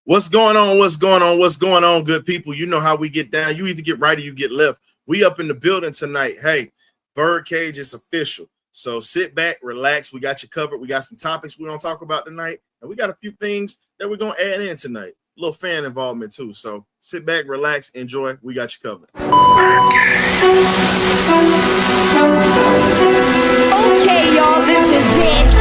What's going on? What's going on? What's going on, good people? You know how we get down. You either get right or you get left. We up in the building tonight. Hey, Birdcage is official. So sit back, relax. We got you covered. We got some topics we're going to talk about tonight. And we got a few things that we're going to add in tonight. A little fan involvement too. So sit back, relax, enjoy. We got you covered. Okay, y'all, this is it.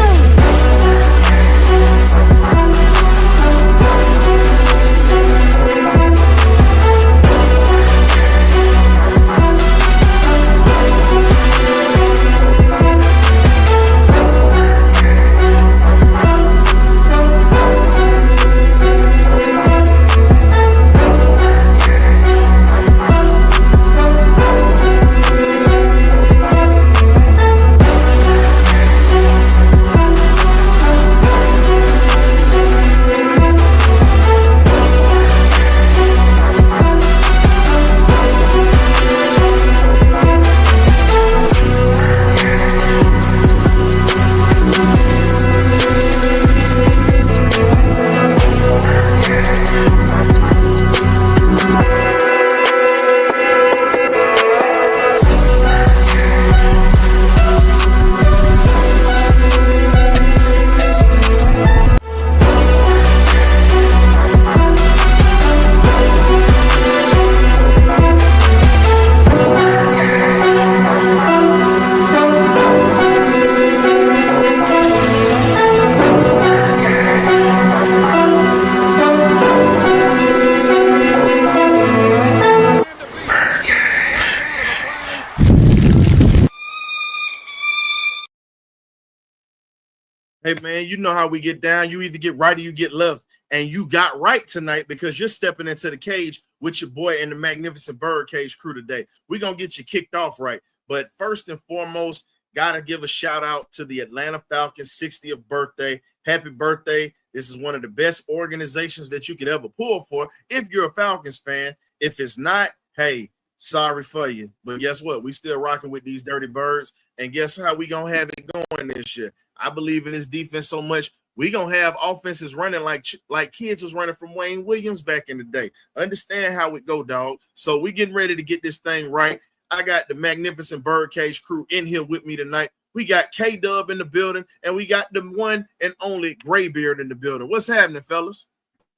Hey, man, you know how we get down. You either get right or you get left. And you got right tonight because you're stepping into the cage with your boy and the magnificent Birdcage crew today. We're going to get you kicked off right. But first and foremost, got to give a shout out to the Atlanta Falcons 60th birthday. Happy birthday. This is one of the best organizations that you could ever pull for if you're a Falcons fan. If it's not, hey, sorry for you. But guess what? We still rocking with these dirty birds. And guess how we going to have it going this year? I believe in this defense so much. We going to have offenses running like kids was running from Wayne Williams back in the day. Understand how it go, dog. So we getting ready to get this thing right. I got the magnificent Birdcage crew in here with me tonight. We got K-Dub in the building, and we got the one and only Graybeard in the building. What's happening, fellas?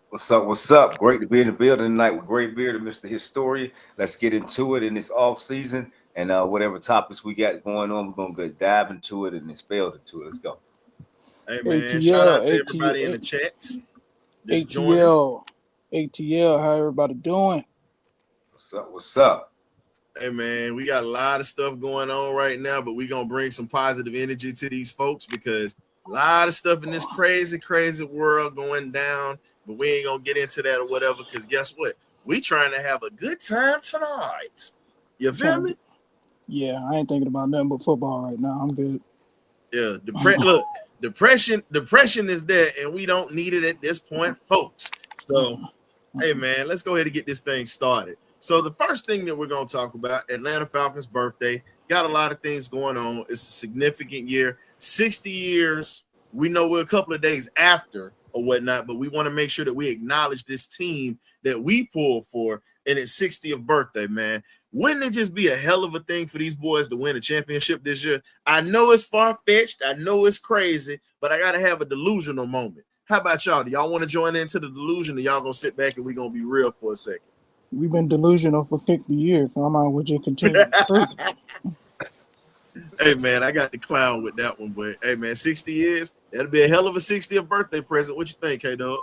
What's up? What's up? Great to be in the building tonight with Graybeard and Mr. Historian. Let's get into it in this off season. And whatever topics we got going on, we're going to dive into it and expel into it. Let's go. Hey, man. ATL, shout out to everybody in the chats. ATL, how everybody doing? What's up? What's up? Hey, man, we got a lot of stuff going on right now, but we're going to bring some positive energy to these folks because a lot of stuff in this crazy, crazy world going down, but we ain't going to get into that or whatever because guess what? We trying to have a good time tonight. You feel me? Yeah, I ain't thinking about nothing but football right now. I'm good. Yeah, look, depression is there, and we don't need it at this point, folks. So, hey, man, let's go ahead and get this thing started. So the first thing that we're going to talk about, Atlanta Falcons birthday, got a lot of things going on. It's a significant year, 60 years. We know we're a couple of days after or whatnot, but we want to make sure that we acknowledge this team that we pulled for in its 60th birthday, man. Wouldn't it just be a hell of a thing for these boys to win a championship this year? I know it's far-fetched. I know it's crazy, but I got to have a delusional moment. How about y'all? Do y'all want to join into the delusion, or y'all going to sit back and we're going to be real for a second? We've been delusional for 50 years. So I might as well just continue. Hey, man, I got the clown with that one, but hey, man, 60 years, that'll be a hell of a 60th birthday present. What you think, K-Dog?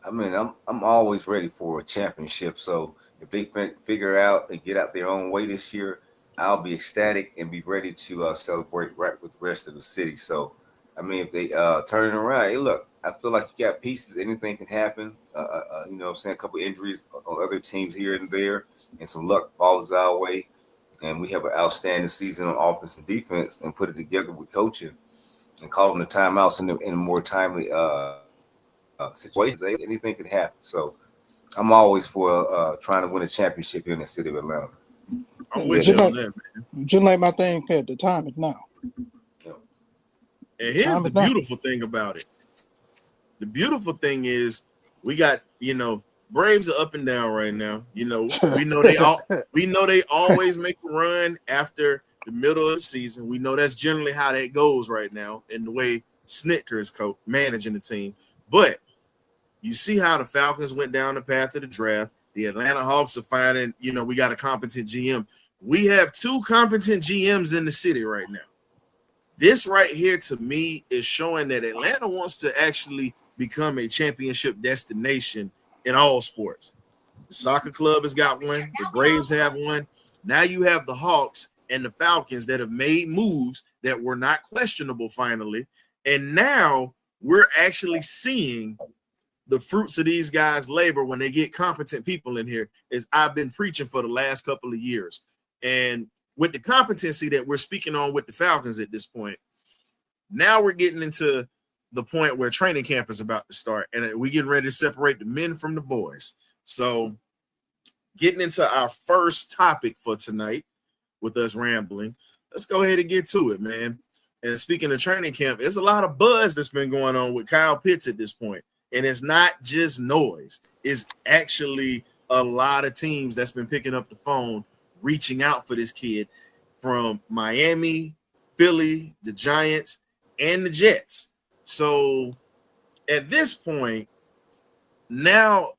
I mean, I'm always ready for a championship, so if they figure out and get out their own way this year, I'll be ecstatic and be ready to celebrate right with the rest of the city. So, I mean, if they turn it around, hey, look, I feel like you got pieces. Anything can happen. You know what I'm saying? A couple of injuries on other teams here and there, and some luck falls our way. And we have an outstanding season on offense and defense and put it together with coaching and calling the timeouts in a more timely situations. Anything could happen. So, I'm always for trying to win a championship here in the city of Atlanta. I'm with you on that, man. Just like my thing said, the time is now. And here's the beautiful thing about it. The beautiful thing is We got, Braves are up and down right now. We know they always make a run after the middle of the season. We know that's generally how that goes right now in the way Snitker is managing the team. But you see how the Falcons went down the path of the draft. The Atlanta Hawks are finding, we got a competent GM. We have 2 competent GMs in the city right now. This right here to me is showing that Atlanta wants to actually become a championship destination in all sports. The soccer club has got one. The Braves have one. Now you have the Hawks and the Falcons that have made moves that were not questionable finally. And now we're actually seeing the fruits of these guys' labor when they get competent people in here, as I've been preaching for the last couple of years. And with the competency that we're speaking on with the Falcons at this point, now we're getting into the point where training camp is about to start, and we're getting ready to separate the men from the boys. So getting into our first topic for tonight with us rambling, let's go ahead and get to it, man. And speaking of training camp, there's a lot of buzz that's been going on with Kyle Pitts at this point. And it's not just noise. It's actually a lot of teams that's been picking up the phone, reaching out for this kid from Miami, Philly, the Giants, and the Jets. So at this point, now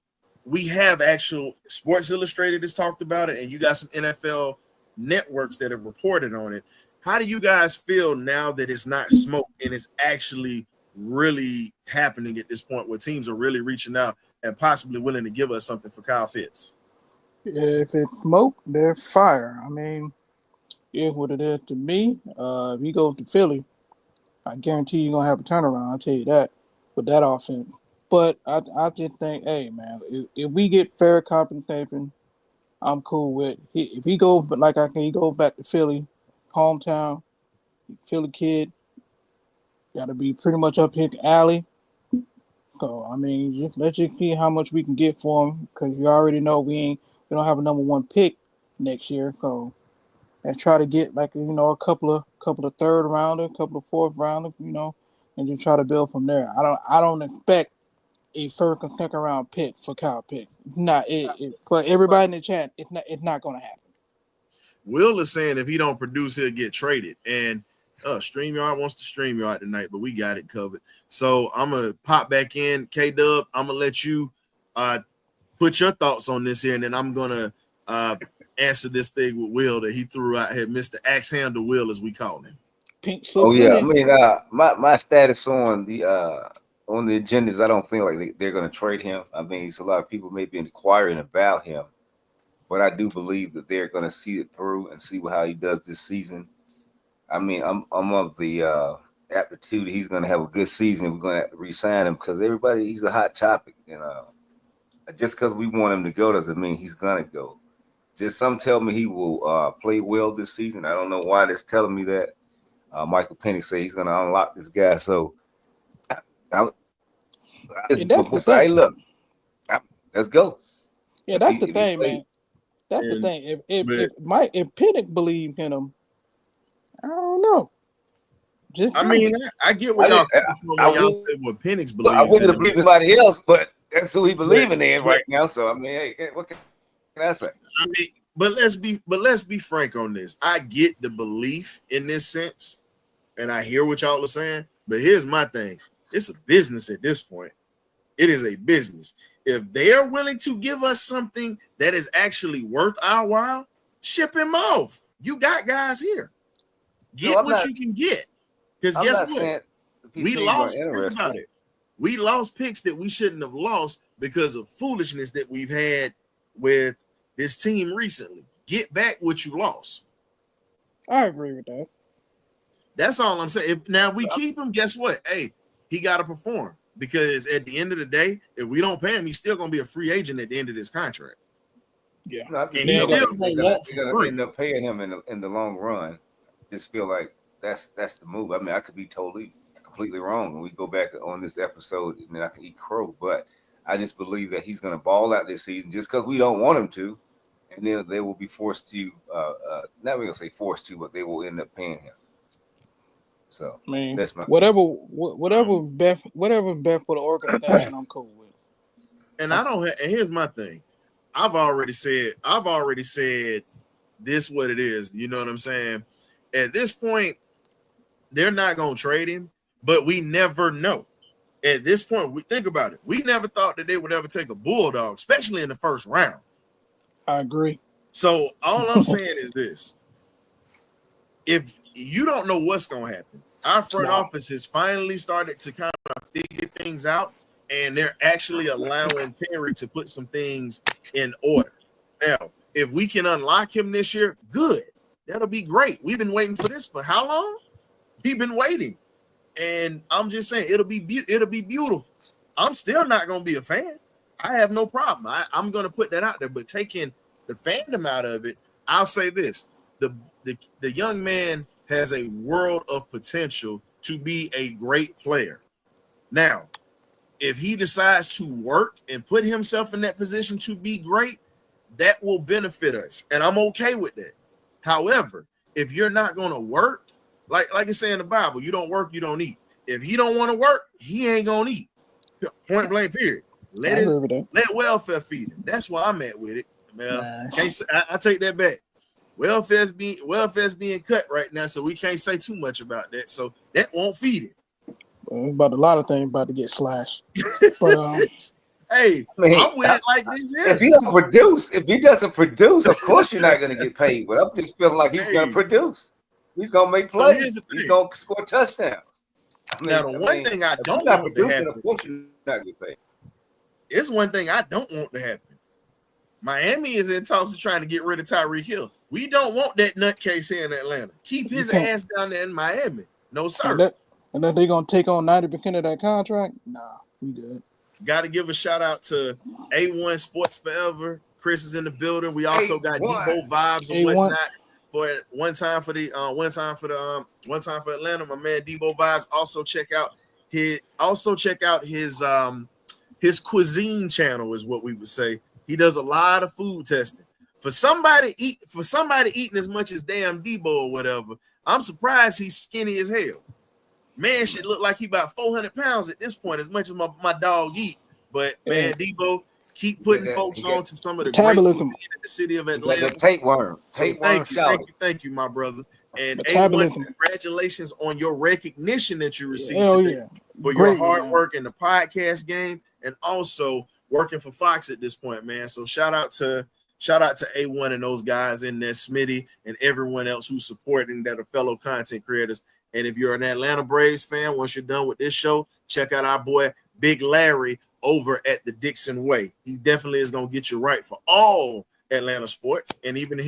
we have actual Sports Illustrated has talked about it, and you got some NFL networks that have reported on it. How do you guys feel now that it's not smoke and it's actually really happening at this point where teams are really reaching out and possibly willing to give us something for Kyle Pitts? If it's smoke, they're fire. I mean, yeah, what it is to me, if you go to Philly, I guarantee you're going to have a turnaround. I'll tell you that with that offense. But I just think, hey, man, if we get fair compensation, I'm cool with it. If he go, but like he go back to Philly, hometown, Philly kid, got to be pretty much up his alley. So, I mean, let's just see how much we can get for him, because you already know we don't have a number 1 pick next year. So let's try to get a couple of third rounder, a couple of fourth rounder, and just try to build from there. I don't expect a first and second round pick for Kyle Pitts. For everybody in the chat, it's not going to happen. Will is saying if he don't produce, he'll get traded. And StreamYard wants to StreamYard tonight, but we got it covered. So I'm going to pop back in. K-Dub, I'm going to let you put your thoughts on this here, and then I'm going to answer this thing with Will that he threw out here, Mr. Axe Handle Will, as we call him. Pink Oh, yeah. I mean, my status on the agendas, I don't feel like they're going to trade him. I mean, there's a lot of people maybe inquiring about him, but I do believe that they're going to see it through and see how he does this season. I mean, I'm of the aptitude he's going to have a good season. We're going to re-sign him because he's a hot topic. Just because we want him to go doesn't mean he's going to go. Just some tell me he will play well this season. I don't know why they're telling me that. Michael Penix say he's going to unlock this guy. So, hey, look, let's go. Yeah, that's the thing, man. That's the thing. If Penix believed in him, I don't know. I get what y'all said what Penix believes. I wouldn't have believed anybody else, but that's who he believing in right now. So I mean, hey, what can I say? I mean, but let's be frank on this. I get the belief in this sense, and I hear what y'all are saying. But here's my thing: it's a business at this point. It is a business. If they are willing to give us something that is actually worth our while, ship him off. You got guys here. Get what you can get. Because guess what? We lost picks about it. We lost picks that we shouldn't have lost because of foolishness that we've had with this team recently. Get back what you lost. I agree with that. That's all I'm saying. If we keep him, guess what? Hey, he got to perform. Because at the end of the day, if we don't pay him, he's still going to be a free agent at the end of this contract. Yeah. And he's still going to end up paying him in the long run. Just feel like that's the move. I mean, I could be completely wrong when we go back on this episode and then I can eat crow. But I just believe that he's going to ball out this season just because we don't want him to. And then they will be forced to, not going to say forced to, but they will end up paying him. So I mean, that's my whatever best for the organization, I'm cool with. And I don't. And here's my thing. I've already said this what it is. You know what I'm saying? At this point, they're not gonna trade him, but we never know. At this point, we think about it. We never thought that they would ever take a Bulldog, especially in the first round. I agree. So all I'm saying is this: if you don't know what's gonna happen, our front office has finally started to kind of figure things out, and they're actually allowing Perry to put some things in order. Now, if we can unlock him this year, good. That'll be great. We've been waiting for this for how long? We've been waiting, and I'm just saying it'll be beautiful. I'm still not gonna be a fan. I have no problem. I'm gonna put that out there, but taking the fandom out of it, I'll say this: the young man has a world of potential to be a great player. Now, if he decides to work and put himself in that position to be great, that will benefit us, and I'm okay with that. However, if you're not going to work, like it say in the Bible, you don't work, you don't eat. If he don't want to work, he ain't gonna eat. Point blank, period. Let welfare feed him. That's where I'm at with it. Man, I take that back. Welfare's being cut right now, so we can't say too much about that. So that won't feed it. Well, about a lot of things about to get slashed. But hey, I'm with it like this. If he doesn't produce, of course you're not going to get paid. But I'm just feeling like he's going to produce. He's going to make plays. He's going to score touchdowns. Now, the one thing I don't want to happen, of course you're not get paid. It's one thing I don't want to happen. Miami is in talks of trying to get rid of Tyreek Hill. We don't want that nutcase here in Atlanta. Keep his ass down there in Miami. No, sir. Unless they're going to take on 90% of that contract, nah, we good. Got to give a shout out to A1 Sports Forever. Chris is in the building. We also got Debo Vibes and whatnot for one time for Atlanta. My man Debo Vibes. Also check out his cuisine channel is what we would say. He does a lot of food testing. For somebody eating as much as damn Debo or whatever, I'm surprised he's skinny as hell. Man should look like he about 400 pounds at this point, as much as my dog eat. But man, Debo, keep putting folks on to some of the great food in the city of Atlanta. Tapeworm. Thank you, my brother. And A1, congratulations on your recognition that you received today for your hard work in the podcast game and also working for Fox at this point, man. So shout out to A1 and those guys in there, Smitty, and everyone else who's supporting that are fellow content creators. And if you're an Atlanta Braves fan, once you're done with this show, check out our boy Big Larry over at the Dixon Way. He definitely is going to get you right for all Atlanta sports, and even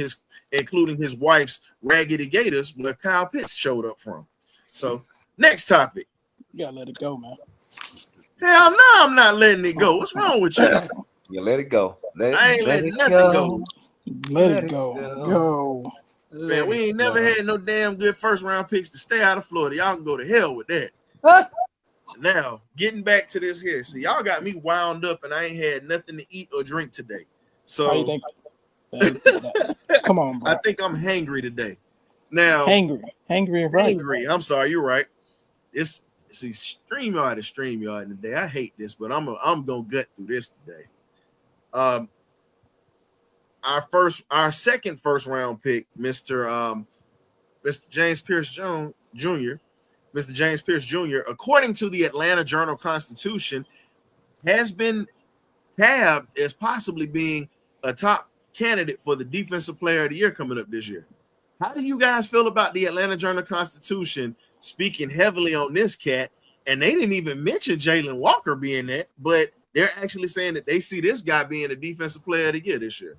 including his wife's Raggedy Gators, where Kyle Pitts showed up from. So next topic. You gotta let it go, man. Hell no, I'm not letting it go. What's wrong with you? You let it go. I ain't letting nothing go. Let it go. Man, we ain't never had no damn good first round picks to stay out of Florida. Y'all can go to hell with that. Now, getting back to this here. So y'all got me wound up and I ain't had nothing to eat or drink today. So how you think? Come on, bro. I think I'm hangry today. Now, hangry and right. Hangry. I'm sorry, you're right. StreamYard is StreamYard today. I hate this, but I'm gonna gut through this today. Our second first round pick, Mr. James Pearce Jr. Mr. James Pearce Jr., according to the Atlanta Journal-Constitution, has been tabbed as possibly being a top candidate for the Defensive Player of the Year coming up this year. How do you guys feel about the Atlanta Journal-Constitution speaking heavily on this cat? And they didn't even mention Jalen Walker being that, but they're actually saying that they see this guy being a Defensive Player of the Year this year.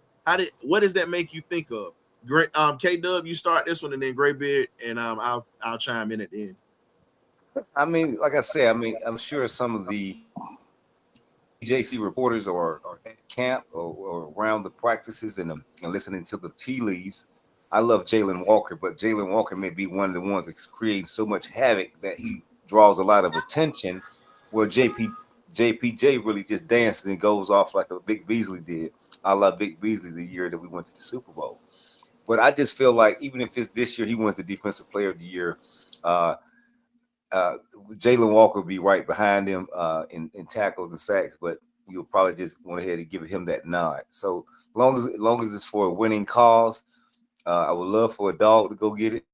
What does that make you think of? Great, K-Dub, you start this one, and then Graybeard, and I'll chime in at the end. I mean, like I said, I'm sure some of the JC reporters are at camp or around the practices and listening to the tea leaves. I love Jalen Walker, but Jalen Walker may be one of the ones that's creating so much havoc that he draws a lot of attention, where JPJ really just dances and goes off like a Vic Beasley did. I love Vic Beasley the year that we went to the Super Bowl. But I just feel like even if it's this year he wins the Defensive Player of the Year, Jalen Walker will be right behind him in tackles and sacks. But you'll probably just went ahead and give him that nod. So long as it's for a winning cause, I would love for a dog to go get it.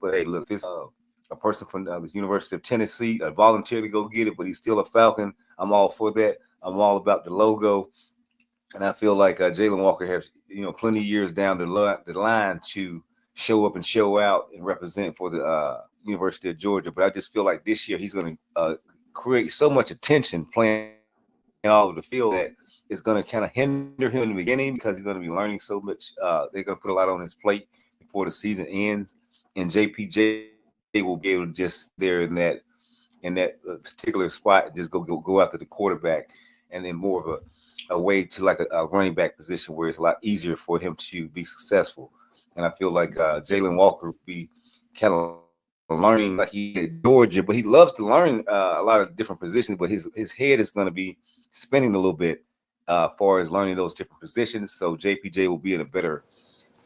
But hey, look, this a person from the University of Tennessee, a volunteer to go get it, but he's still a Falcon. I'm all for that. I'm all about the logo, and I feel like Jalen Walker has plenty of years down the line to show up and show out and represent for the University of Georgia. But I just feel like this year he's going to create so much attention playing all over the field that it's going to kind of hinder him in the beginning because he's going to be learning so much. They're going to put a lot on his plate before the season ends, and JPJ will be able to just there in that particular spot and just go after the quarterback, and then more of a way to like a running back position where it's a lot easier for him to be successful. And I feel like Jalen Walker will be kind of learning like he at Georgia, but he loves to learn a lot of different positions, but his head is going to be spinning a little bit as far as learning those different positions. So JPJ will be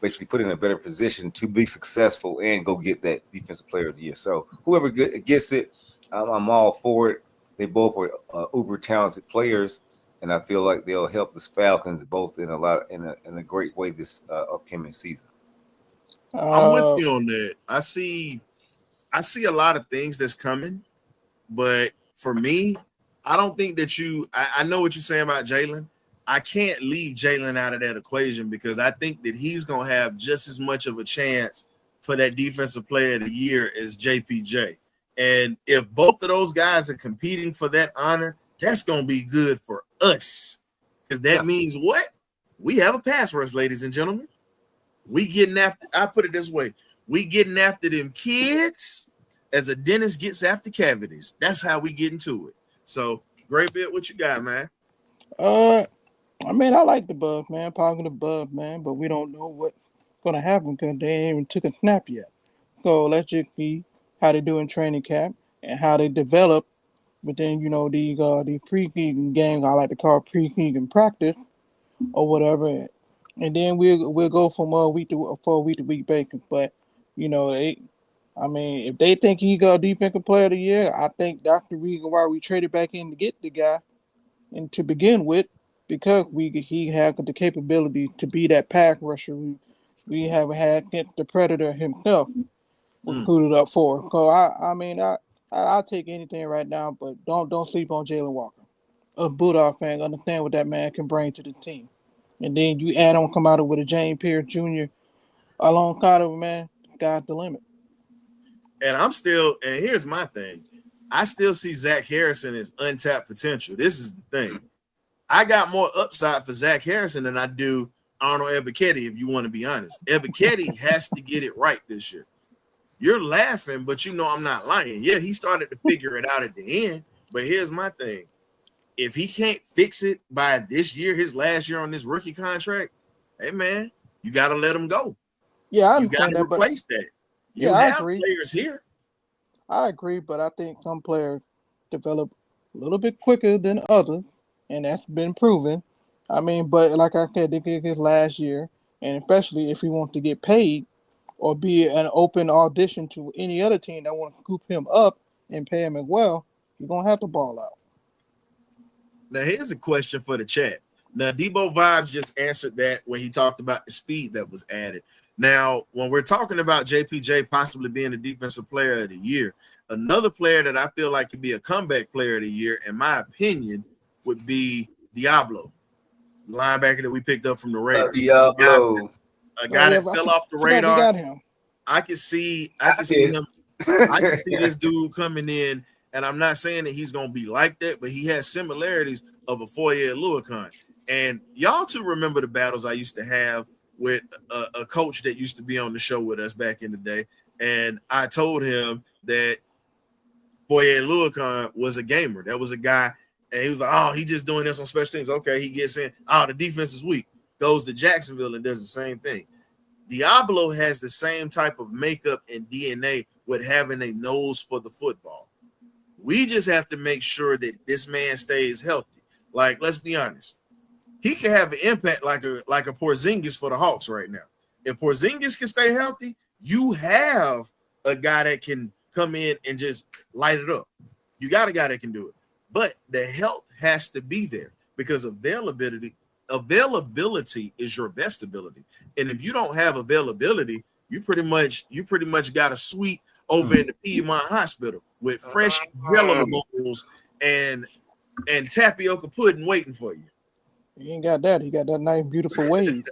basically put in a better position to be successful and go get that defensive player of the year. So whoever gets it, I'm all for it. They both are uber talented players, and I feel like they'll help the Falcons both in a great way this upcoming season. I'm with you on that. I see a lot of things that's coming, but for me, I don't think that I know what you're saying about Jalen. I can't leave Jalen out of that equation because I think that he's going to have just as much of a chance for that defensive player of the year as JPJ. And if both of those guys are competing for that honor, that's going to be good for us because that means what? We have a pass rush, ladies and gentlemen. We getting after, I put it this way, we getting after them kids as a dentist gets after cavities. That's how we get into it. So, great bit, what you got, man? I mean, I like the Bug, man, positive Bug, man, but we don't know what's going to happen because they ain't even took a snap yet. So let's just see how they do in training camp and how they develop within, these preseason games. I like to call preseason practice or whatever, and then we'll go from week to week basis. But if they think he got defensive player of the year, I think that's the reason why we traded back in to get the guy and to begin with, because he had the capability to be that pass rusher we have had against the Predator himself recruited up for. So I'll take anything right now, but don't sleep on Jalen Walker. A Bulldog fan understand what that man can bring to the team. And then you come out with a Pearce Jr. alongside of him, man, sky's the limit. And here's my thing. I still see Zach Harrison as untapped potential. This is the thing. I got more upside for Zach Harrison than I do Arnold Ebiketie, if you want to be honest. Ebiketie has to get it right this year. You're laughing, but I'm not lying. Yeah, he started to figure it out at the end, but here's my thing. If he can't fix it by this year, his last year on this rookie contract, hey, man, you got to let him go. Yeah, I you got to replace that. I agree. Players here. I agree, but I think some players develop a little bit quicker than others, and that's been proven. I mean, but like I said, this is his last year, and especially if he wants to get paid or be an open audition to any other team that want to scoop him up and pay him as well, you're going to have to ball out. Now, here's a question for the chat. Now, Debo Vibes just answered that when he talked about the speed that was added. Now, when we're talking about JPJ possibly being the defensive player of the year, another player that I feel like could be a comeback player of the year, in my opinion, would be Diablo, linebacker that we picked up from the Raiders. Diablo. A guy that fell off the radar. Got him. I can see him. I can see this dude coming in, and I'm not saying that he's going to be like that, but he has similarities of a four-year Luakon. And y'all too remember the battles I used to have with a coach that used to be on the show with us back in the day. And I told him that Foye Luakon was a gamer. That was a guy, and he was like, oh, he just doing this on special teams. Okay, he gets in. Oh, the defense is weak. Goes to Jacksonville and does the same thing. Diablo has the same type of makeup and DNA with having a nose for the football. We just have to make sure that this man stays healthy. Like, let's be honest. He can have an impact like a Porzingis for the Hawks right now. If Porzingis can stay healthy, you have a guy that can come in and just light it up. You got a guy that can do it. but the health has to be there because availability is your best ability. And if you don't have availability, you pretty much got a suite over in the Piedmont Hospital with fresh Jello bowls and tapioca pudding waiting for you. He ain't got that. He got that nice, beautiful wave.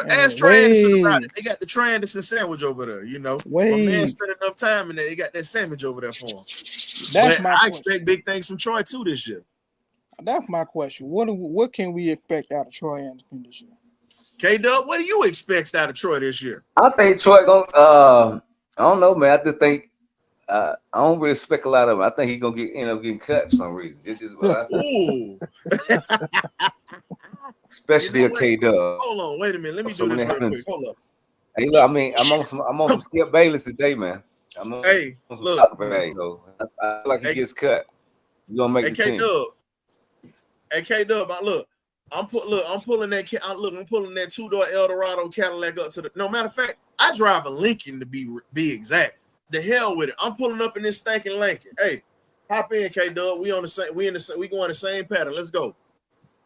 Ask Trey Anderson about it. They got the Trey Anderson sandwich over there. You know, my man spent enough time in there. He got that sandwich over there for him. I expect big things from Troy too this year. That's my question. What can we expect out of Troy Anderson this year? K-Dub, what do you expect out of Troy this year? I think Troy gonna. I don't know, man. I just think I don't really expect a lot of him. I think he's gonna end up getting cut for some reason. This is what I think. Especially a K-Dub. Hold on, wait a minute. Let me do this real quick. Hold up. Hey, look, I mean, I'm on some Skip Bayless today, man. I'm on some look, today, so I feel like he gets cut. You gonna make the team? Hey, K-Dub, look. I'm pulling that 2-door Eldorado Cadillac up to the. No matter of fact, I drive a Lincoln to be exact. The hell with it. I'm pulling up in this stinking Lincoln. Hey, hop in, K-Dub. We going the same pattern. Let's go.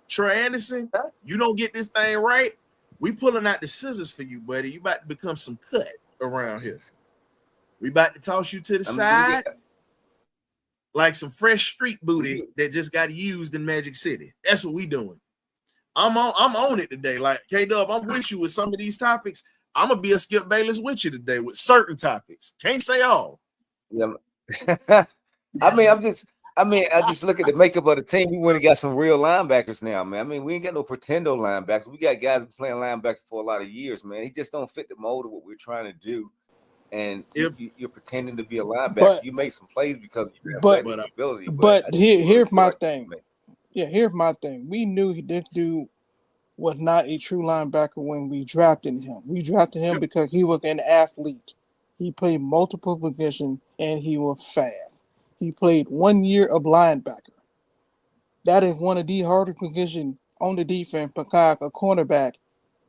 Troy Anderson, you don't get this thing right, we pulling out the scissors for you, buddy. You about to become some cut around here. We about to toss you to the side like some fresh street booty that just got used in Magic City. That's what we doing. I'm on it today. Like K-Dub, I'm with you with some of these topics. I'm gonna be a Skip Bayless with you today with certain topics. Can't say all. Yeah. I just look at the makeup of the team. We went and got some real linebackers now, man. I mean, we ain't got no pretendo linebackers. We got guys playing linebacker for a lot of years, man. He just don't fit the mold of what we're trying to do. And if you're pretending to be a linebacker, you make some plays because you have ability. But here's my thing. Yeah, here's my thing. We knew this dude was not a true linebacker when we drafted him. We drafted him because he was an athlete. He played multiple positions and he was fast. He played 1 year of linebacker. That is one of the hardest positions on the defense because a cornerback.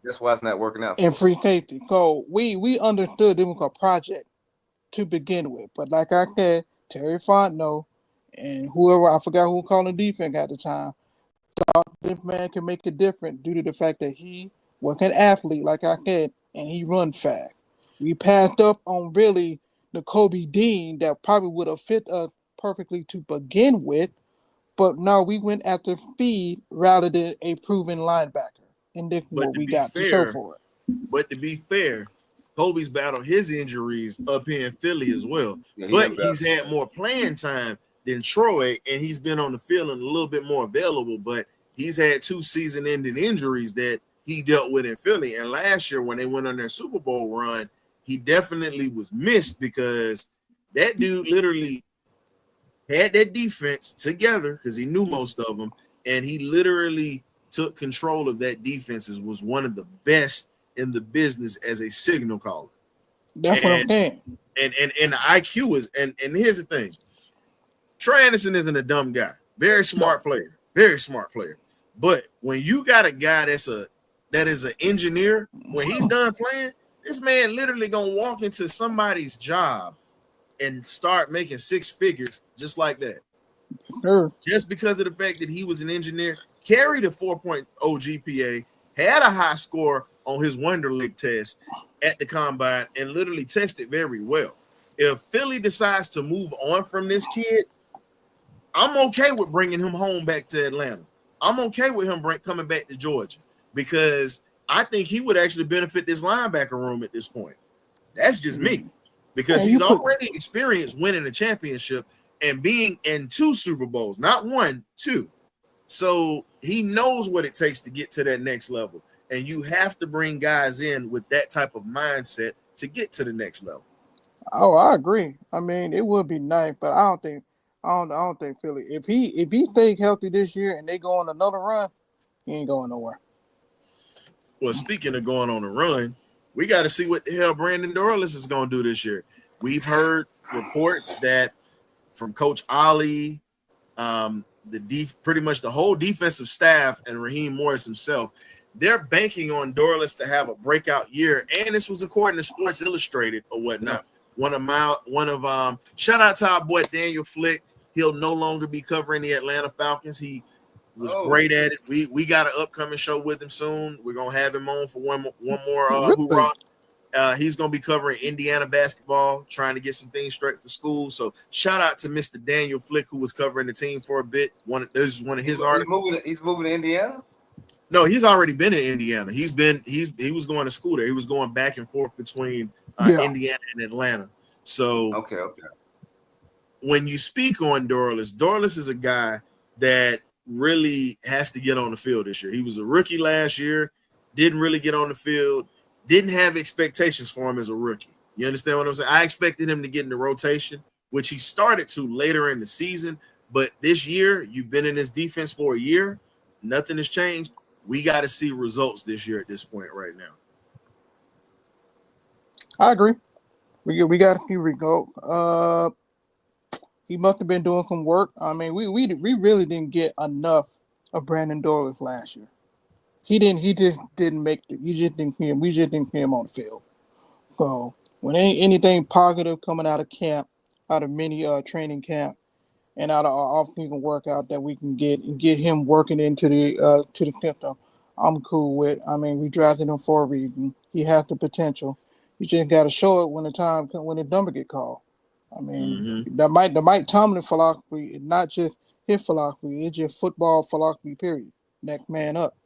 That's why it's not working out. And free safety. So we understood it was a project to begin with. But like I said, Terry Fontenot and whoever, I forgot who called the defense at the time, thought this man could make a difference due to the fact that he was an athlete, like I said, and he run fast. We passed up on really the Kobe Dean that probably would have fit us perfectly to begin with, but now we went after speed rather than a proven linebacker, and this is what we got to show for it. But to be fair, Kobe's battled his injuries up here in Philly as well, but he's had more playing time than Troy, and he's been on the field and a little bit more available, but he's had 2 season-ending injuries that he dealt with in Philly, and last year when they went on their Super Bowl run, he definitely was missed because that dude literally had that defense together because he knew most of them, and he literally took control of that defense and was one of the best in the business as a signal caller. That's what I'm saying. And the IQ is, and here's the thing. Troy Anderson isn't a dumb guy. Very smart player. Very smart player. But when you got a guy that is an engineer, when he's done playing, this man literally gonna walk into somebody's job and start making 6 figures just like that. Sure. Just because of the fact that he was an engineer, carried a 4.0 GPA, had a high score on his Wonderlic test at the combine, and literally tested very well. If Philly decides to move on from this kid, I'm okay with bringing him home back to Atlanta. I'm okay with him coming back to Georgia because I think he would actually benefit this linebacker room at this point. That's just me. Because he's already experienced winning a championship and being in 2 Super Bowls, not 1, 2. So he knows what it takes to get to that next level. And you have to bring guys in with that type of mindset to get to the next level. Oh, I agree. I mean, it would be nice, but I don't think Philly. If he stays healthy this year and they go on another run, he ain't going nowhere. Well, speaking of going on a run, we got to see what the hell Brandon Dorlus is going to do this year. We've heard reports that from Coach Ali, pretty much the whole defensive staff, and Raheem Morris himself, they're banking on Dorlus to have a breakout year. And this was according to Sports Illustrated or whatnot. Shout out to our boy Daniel Flick. He'll no longer be covering the Atlanta Falcons. He was Oh, great at it. We got an upcoming show with him soon. We're gonna have him on for one more Really? hoorah. He's going to be covering Indiana basketball, trying to get some things straight for school. So shout out to Mr. Daniel Flick, who was covering the team for a bit. This is one of his articles. He's moving to Indiana. No, he's already been in Indiana. He was going to school there. He was going back and forth between Indiana and Atlanta. So Okay. when you speak on Dorlus is a guy that really has to get on the field this year. He was a rookie last year, didn't really get on the field. Didn't have expectations for him as a rookie. You understand what I'm saying? I expected him to get in the rotation, which he started to later in the season. But this year, you've been in this defense for a year. Nothing has changed. We got to see results this year at this point right now. I agree. We got to see results. He must have been doing some work. I mean, we really didn't get enough of Brandon Dorlus last year. He just didn't make it. We just didn't see him on the field. So when anything positive coming out of camp, out of mini training camp, and out of our off-season workout that we can get and get him working into the system, I'm cool with. I mean, we drafted him for a reason. He has the potential. You just got to show it when the number get called. I mean, the Mike Tomlin philosophy is not just his philosophy; it's just football philosophy. Period. Next man up.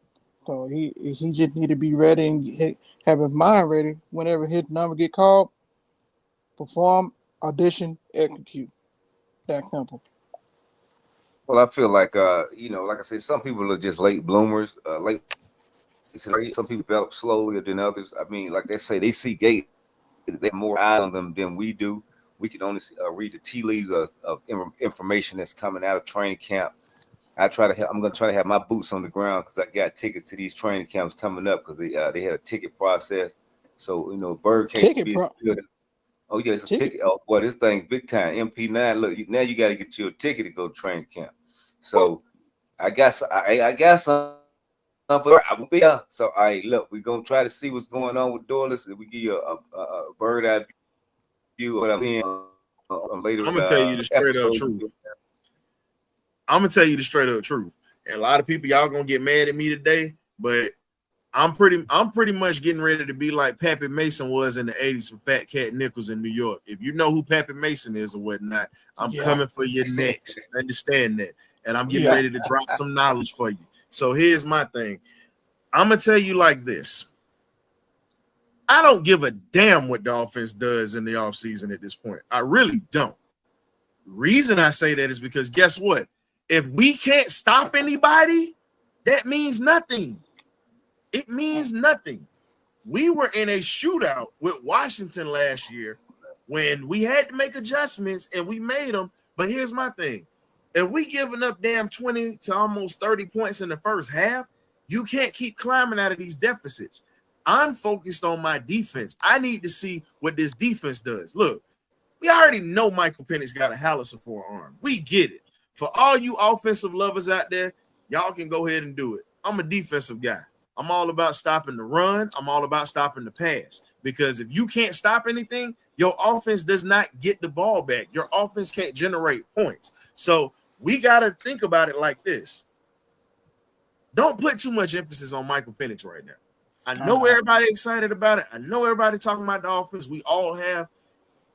So he just need to be ready and have his mind ready whenever his number get called. Perform, audition, execute. That simple. Well, I feel like like I said, some people are just late bloomers. Some people develop slower than others. I mean, like they say, they see Gate. They have more eye on them than we do. We can only read the tea leaves of information that's coming out of training camp. I'm going to try to have my boots on the ground because I got tickets to these training camps coming up because they had a ticket process. So, Birdcage. Oh, yeah, it's a ticket. Oh, boy, this thing big time. MP9, look, now you got to get you a ticket to go to training camp. So, I got some for I will be here. So, look, we're going to try to see what's going on with Dorlus. We give you a bird eye view of what I'm seeing later. I'm going to tell you the straight up truth. I'm gonna tell you the straight up truth. And a lot of people, y'all gonna get mad at me today, but I'm pretty much getting ready to be like Pappy Mason was in the 80s for Fat Cat Nichols in New York. If you know who Pappy Mason is or whatnot, I'm coming for your necks. Understand that. And I'm getting ready to drop some knowledge for you. So here's my thing. I'm gonna tell you like this. I don't give a damn what the offense does in the offseason at this point. I really don't. Reason I say that is because guess what? If we can't stop anybody, that means nothing. It means nothing. We were in a shootout with Washington last year when we had to make adjustments and we made them. But here's my thing. If we giving up damn 20 to almost 30 points in the first half, you can't keep climbing out of these deficits. I'm focused on my defense. I need to see what this defense does. Look, we already know Michael Penix got a howitzer for an arm. We get it. For all you offensive lovers out there, y'all can go ahead and do it. I'm a defensive guy. I'm all about stopping the run. I'm all about stopping the pass. Because if you can't stop anything, your offense does not get the ball back. Your offense can't generate points. So we got to think about it like this. Don't put too much emphasis on Michael Penix right now. I know everybody excited about it. I know everybody talking about the offense. We all have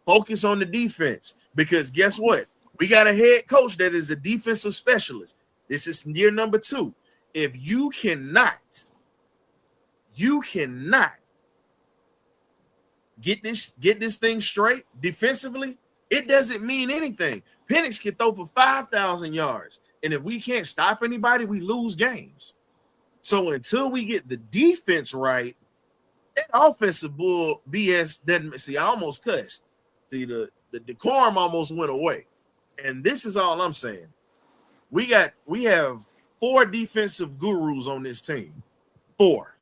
focus on the defense. Because guess what? We got a head coach that is a defensive specialist. This is year number 2. If you cannot get this thing straight defensively, it doesn't mean anything. Penix can throw for 5,000 yards. And if we can't stop anybody, we lose games. So until we get the defense right, that offensive bull BS doesn't see. I almost cussed. See, the decorum almost went away. And this is all I'm saying. We have 4 defensive gurus on this team. 4.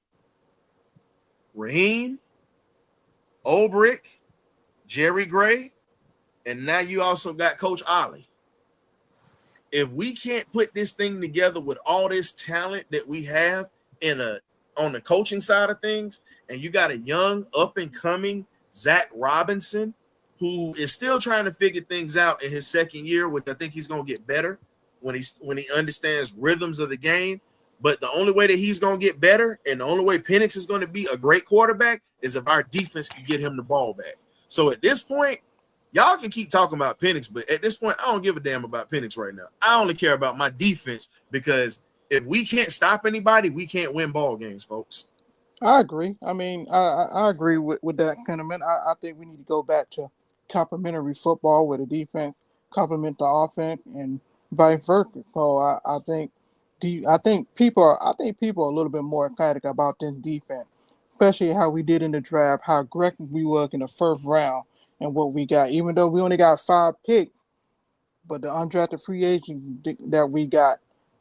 Raheem, Olbrick, Jerry Gray, and now you also got Coach Ollie. If we can't put this thing together with all this talent that we have on the coaching side of things, and you got a young up and coming Zach Robinson, who is still trying to figure things out in his second year, which I think he's going to get better when he understands rhythms of the game. But the only way that he's going to get better and the only way Penix is going to be a great quarterback is if our defense can get him the ball back. So at this point, y'all can keep talking about Penix, but at this point, I don't give a damn about Penix right now. I only care about my defense because if we can't stop anybody, we can't win ball games, folks. I agree. I mean, I agree with that sentiment. I think we need to go back to complementary football where the defense complement the offense and vice versa. So I think people are a little bit more excited about this defense, especially how we did in the draft, how aggressive we were in the first round, and what we got. Even though we only got 5 picks, but the undrafted free agent that we got,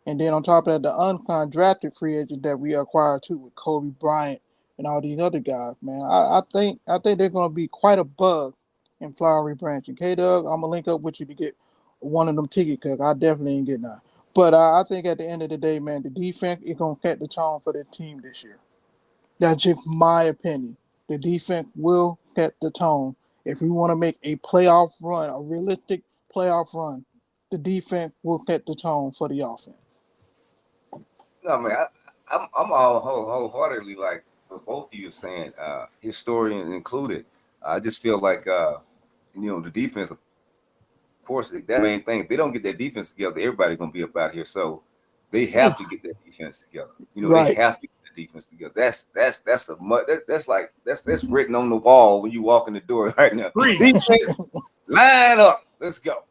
and then on top of that, the undrafted free agent that we acquired too with Kobe Bryant and all these other guys, man. I think they're going to be quite a buzz in Flowery Branch. And K-Dug, I'm going to link up with you to get one of them tickets because I definitely ain't getting none. But I think at the end of the day, man, the defense is going to set the tone for the team this year. That's just my opinion. The defense will set the tone. If we want to make a playoff run, a realistic playoff run, the defense will set the tone for the offense. No, man, I'm all wholeheartedly like what both of you are saying, historian included. I just feel like, the defense, of course, that main thing. If they don't get their defense together, everybody's going to be up out here. So they have to get their defense together. Right. They have to get the defense together. That's written on the wall when you walk in the door right now. Defense, line up. Let's go.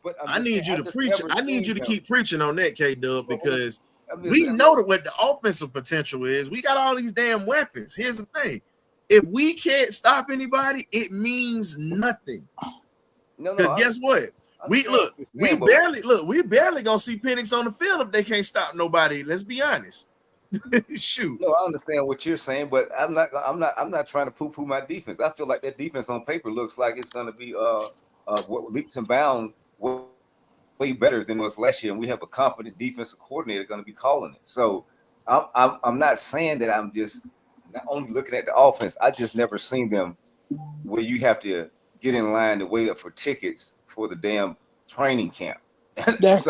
But I need you to preach. I need you to keep preaching on that, K-Dub, because we know what the offensive potential is. We got all these damn weapons. Here's the thing. If we can't stop anybody, it means nothing. Because guess what? We barely gonna see Penix on the field if they can't stop nobody. Let's be honest. Shoot. No, I understand what you're saying, but I'm not trying to poo-poo my defense. I feel like that defense on paper looks like it's gonna be leaps and bounds way better than was last year, and we have a competent defensive coordinator going to be calling it. So I'm not saying that I'm just not only looking at the offense. I just never seen them where you have to get in line to wait up for tickets for the damn training camp. That's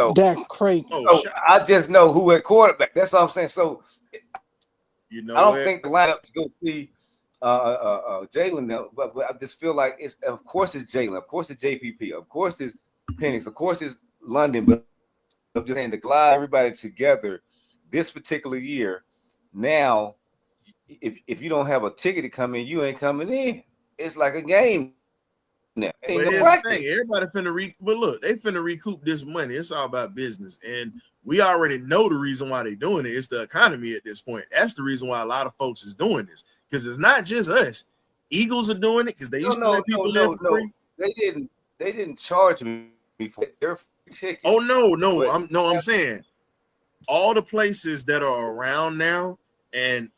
crazy. So I just know who at quarterback. That's all I'm saying. So I don't think the lineup to go see Jalen, but I just feel like it's Jalen, of course it's JPP, of course it's Penix, of course it's London, but I'm just saying to glide everybody together this particular year. Now, if you don't have a ticket to come in, you ain't coming in. It's like a game now. But here's the thing, everybody they finna recoup this money. It's all about business, and we already know the reason why they're doing it. It's the economy at this point. That's the reason why a lot of folks is doing this, because it's not just us. Eagles are doing it because they used to let people live for free. They didn't charge me for their tickets. Oh I'm saying all the places that are around now, and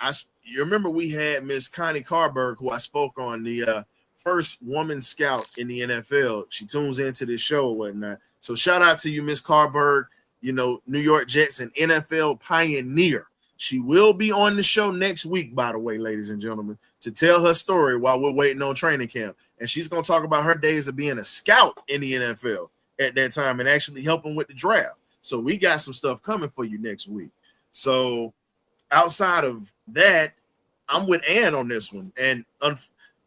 you remember we had Miss Connie Carberg, who I spoke on, the first woman scout in the NFL. She tunes into this show or whatnot. So shout out to you, Miss Carberg, New York Jets and NFL pioneer. She will be on the show next week, by the way, ladies and gentlemen, to tell her story while we're waiting on training camp. And she's going to talk about her days of being a scout in the NFL at that time and actually helping with the draft. So we got some stuff coming for you next week. So outside of that, I'm with Ann on this one. And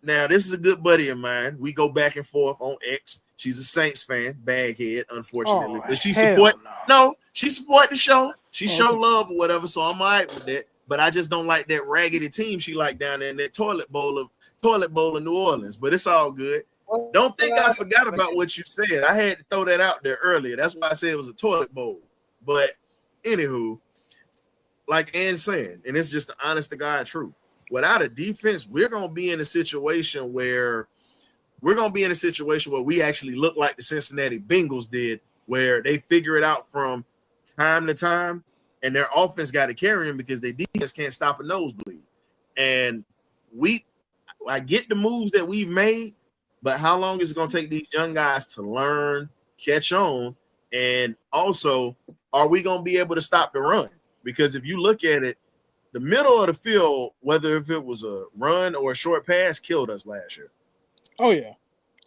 now this is a good buddy of mine. We go back and forth on X. She's a Saints fan, baghead, unfortunately. But she support she support the show. She show love or whatever, so I'm all right with that. But I just don't like that raggedy team she like down there in that toilet bowl in New Orleans. But it's all good. Don't think I forgot about what you said. I had to throw that out there earlier. That's why I said it was a toilet bowl. But anywho, like Ann saying, and it's just the honest to God truth. Without a defense, we're gonna be in a situation where we actually look like the Cincinnati Bengals did, where they figure it out from time to time, and their offense got to carry them because their defense can't stop a nosebleed. And I get the moves that we've made, but how long is it going to take these young guys to learn, catch on, and also, are we going to be able to stop the run? Because if you look at it, the middle of the field, whether if it was a run or a short pass, killed us last year. Oh, yeah.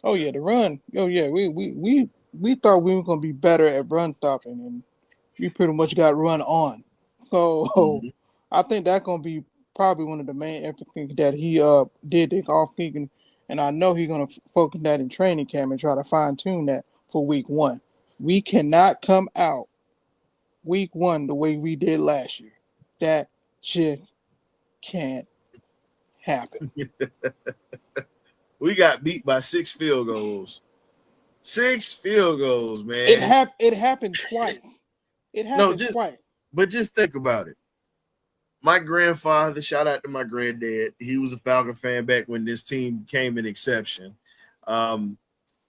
Oh yeah, the run. Oh yeah, we thought we were gonna be better at run stopping, and we pretty much got run on. So Mhm. I think that's gonna be probably one of the main emphasis that he did take off kicking, and I know he's gonna focus that in training camp and try to fine tune that for week one. We cannot come out week one the way we did last year. That just can't happen. We got beat by 6 field goals. 6 field goals, man. It happened twice. It No, happened twice. just think about it. My grandfather, shout out to my granddad. He was a Falcon fan back when this team became an exception.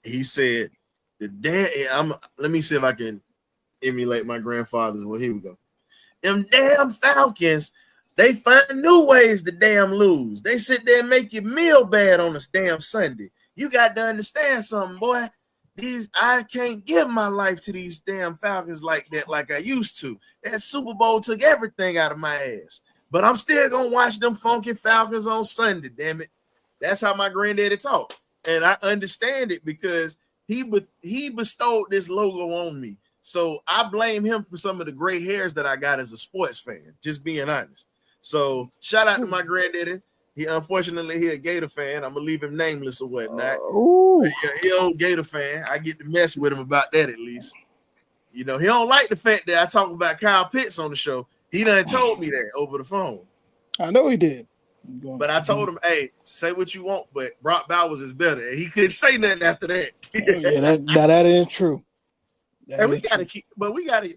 He said, let me see if I can emulate my grandfather's. Well, here we go. Them damn Falcons, they find new ways to damn lose. They sit there and make you meal bad on this damn Sunday. You got to understand something, boy. I can't give my life to these damn Falcons like that, like I used to. That Super Bowl took everything out of my ass. But I'm still gonna watch them funky Falcons on Sunday, damn it. That's how my granddaddy talked. And I understand it because he bestowed this logo on me. So I blame him for some of the gray hairs that I got as a sports fan, just being honest. So shout out to my granddaddy. He a Gator fan. I'm gonna leave him nameless or whatnot. He old Gator fan. I get to mess with him about that at least. You know, he don't like the fact that I talk about Kyle Pitts on the show. He done told me that over the phone. I know he did. But I told him, hey, say what you want, but Brock Bowers is better. And he couldn't say nothing after that. That is true. And we gotta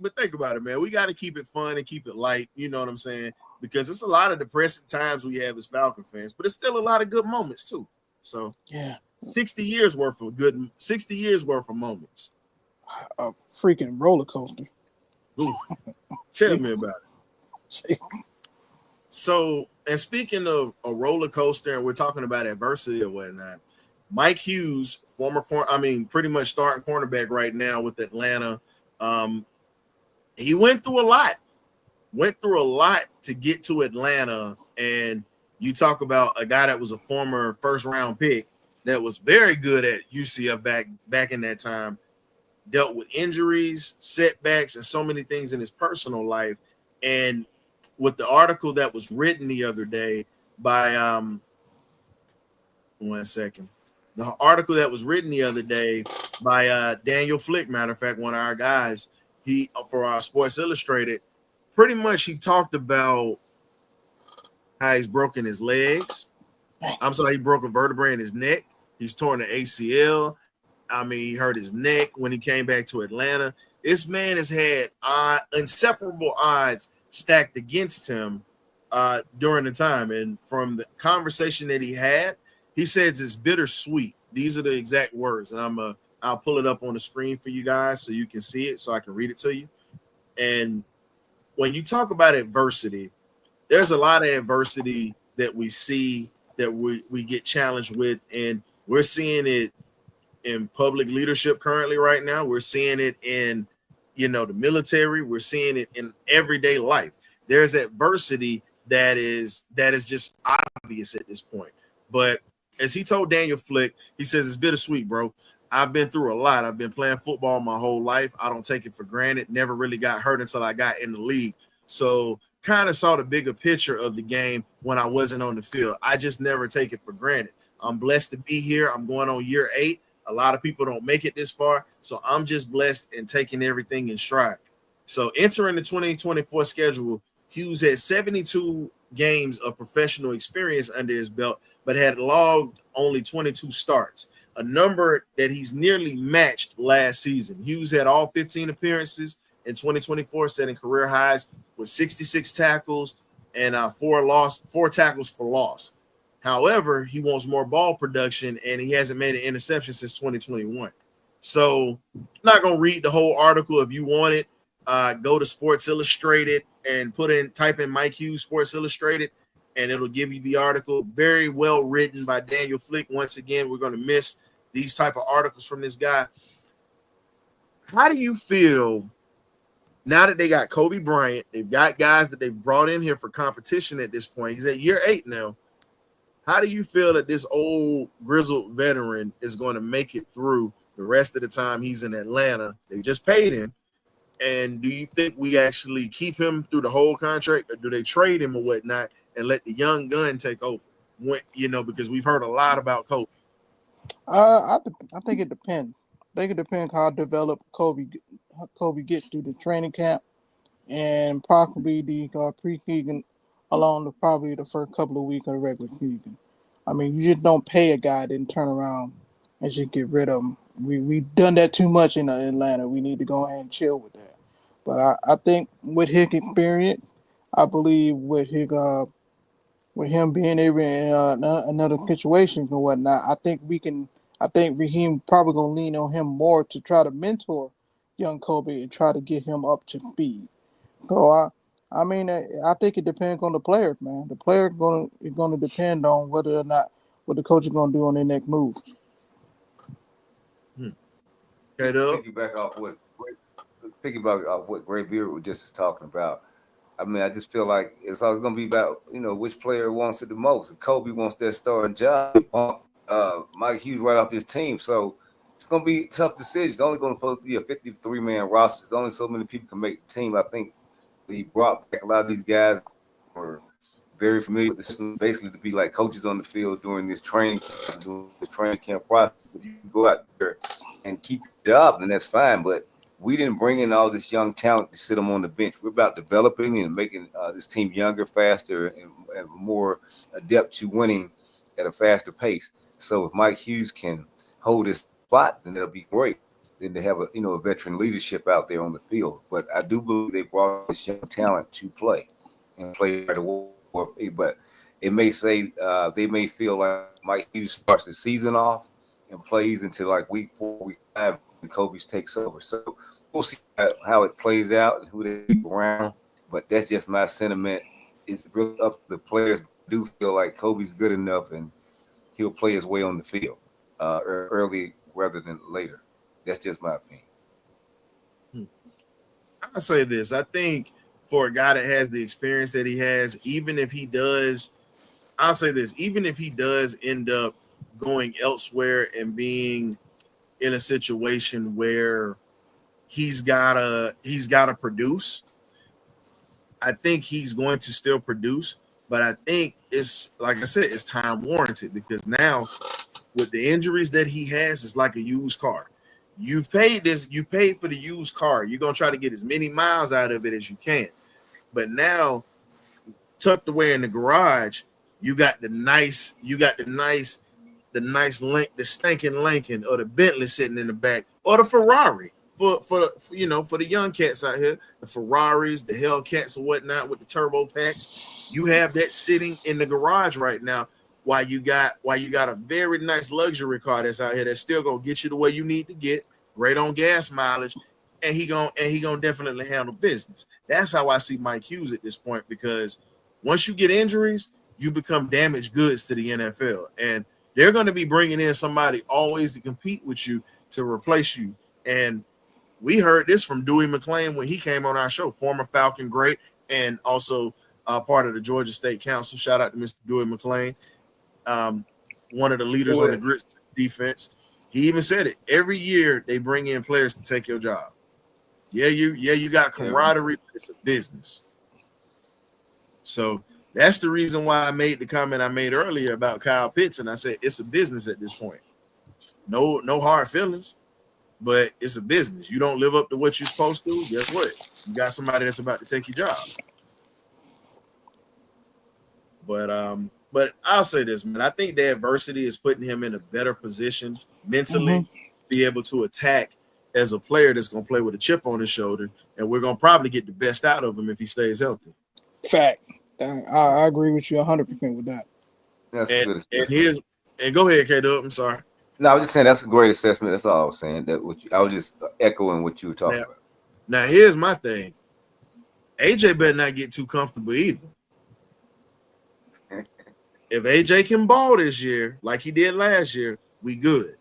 but think about it, man. We gotta keep it fun and keep it light. You know what I'm saying? Because it's a lot of depressing times we have as Falcon fans, but it's still a lot of good moments too. So yeah, 60 years worth of moments. A freaking roller coaster. Ooh, tell me about it. So, and speaking of a roller coaster, and we're talking about adversity or whatnot, Mike Hughes, pretty much starting cornerback right now with Atlanta. He went through a lot to get to Atlanta. And you talk about a guy that was a former first round pick that was very good at UCF back in that time, dealt with injuries, setbacks, and so many things in his personal life. And with the article that was written the other day by the article that was written the other day by Daniel Flick, matter of fact, one of our guys, he for our Sports Illustrated, pretty much he talked about how he's broken his legs. He broke a vertebrae in his neck. He's torn the ACL. He hurt his neck when he came back to Atlanta. This man has had inseparable odds stacked against him during the time. And from the conversation that he had, he says it's bittersweet. These are the exact words. And I'll pull it up on the screen for you guys so you can see it, so I can read it to you. And when you talk about adversity, there's a lot of adversity that we see that we get challenged with. And we're seeing it in public leadership currently right now. We're seeing it in, the military. We're seeing it in everyday life. There's adversity that is just obvious at this point. But as he told Daniel Flick, he says, it's bittersweet, bro. I've been through a lot. I've been playing football my whole life. I don't take it for granted. Never really got hurt until I got in the league. So kind of saw the bigger picture of the game when I wasn't on the field. I just never take it for granted. I'm blessed to be here. I'm going on year 8. A lot of people don't make it this far. So I'm just blessed and taking everything in stride. So entering the 2024 schedule, Hughes had 72 games of professional experience under his belt, but had logged only 22 starts, a number that he's nearly matched last season. Hughes had all 15 appearances in 2024, setting career highs with 66 tackles and 4 tackles for loss. However, he wants more ball production, and he hasn't made an interception since 2021. So I'm not going to read the whole article. If you want it, go to Sports Illustrated and type in Mike Hughes Sports Illustrated, and it'll give you the article. Very well written by Daniel Flick. Once again, we're going to miss these type of articles from this guy. How do you feel now that they got Kobe Bryant? They've got guys that they've brought in here for competition at this point. He's at year 8 now. How do you feel that this old grizzled veteran is going to make it through the rest of the time he's in Atlanta? They just paid him. And do you think we actually keep him through the whole contract, or do they trade him or whatnot and let the young gun take over? Because we've heard a lot about Kobe. I think it depends. I think it depends how developed Kobe get through the training camp and probably the preseason, along the probably the first couple of weeks of the regular season. I mean, you just don't pay a guy, then turn around and just get rid of him. We done that too much in Atlanta. We need to go ahead and chill with that. But I think with his experience, I believe with him being able in another situation and whatnot, I think we can. I think Raheem probably gonna lean on him more to try to mentor young Kobe and try to get him up to speed. So I mean, I think it depends on the players, man. The player is gonna depend on whether or not what the coach is gonna do on their next move. Okay, though. Piggyback off what Gray Beard was just talking about. I mean, I just feel like it's always going to be about, which player wants it the most. If Kobe wants that starting job, Mike Hughes right off his team. So it's going to be tough decisions. It's only going to be a 53-man roster. There's only so many people can make the team. I think he brought back a lot of these guys who were very familiar with the system, basically to be like coaches on the field during this training camp process. If you can go out there and keep your job, then that's fine. But we didn't bring in all this young talent to sit them on the bench. We're about developing and making this team younger, faster, and more adept to winning at a faster pace. So if Mike Hughes can hold his spot, then it'll be great. Then they have a veteran leadership out there on the field. But I do believe they brought this young talent to play and play right away. But it may say they may feel like Mike Hughes starts the season off and plays until like week 4, week 5, and Kobe takes over. So we'll see how it plays out and who they keep around. But that's just my sentiment. It's really up to the players. I do feel like Kobe's good enough and he'll play his way on the field early rather than later. That's just my opinion. I'll say this. I think for a guy that has the experience that he has, even if he does end up going elsewhere and being in a situation where he's gotta produce, I think he's going to still produce. But I think it's, like I said, it's time warranted, because now with the injuries that he has, it's like a used car. You paid for the used car. You're gonna try to get as many miles out of it as you can. But now, tucked away in the garage, you got the nice the stinking Lincoln or the Bentley sitting in the back, or the Ferrari for the young cats out here, the Ferraris, the Hellcats or whatnot with the turbo packs. You have that sitting in the garage right now, while you got a very nice luxury car that's out here that's still gonna get you the way you need to get, great on gas mileage, and he gonna definitely handle business. That's how I see Mike Hughes at this point, because once you get injuries, you become damaged goods to the NFL, and they're going to be bringing in somebody always to compete with you, to replace you. And we heard this from Dewey McClain when he came on our show, former Falcon great, and also part of the Georgia State Council. Shout out to Mr. Dewey McClain, one of the leaders on the Grits defense. He even said it. Every year they bring in players to take your job. You got camaraderie, but it's a business. So that's the reason why I made the comment I made earlier about Kyle Pitts, and I said it's a business at this point. No hard feelings, but it's a business. You don't live up to what you're supposed to, guess what? You got somebody that's about to take your job. But I'll say this, man. I think the adversity is putting him in a better position mentally to be able to attack as a player that's going to play with a chip on his shoulder, and we're going to probably get the best out of him if he stays healthy. Fact. I agree with you 100% with that. That's a good assessment. And go ahead, K-Dub. I'm sorry. No, I was just saying that's a great assessment. That's all I was saying. I was just echoing what you were talking about. Now, here's my thing. AJ better not get too comfortable either. If AJ can ball this year like he did last year, we good.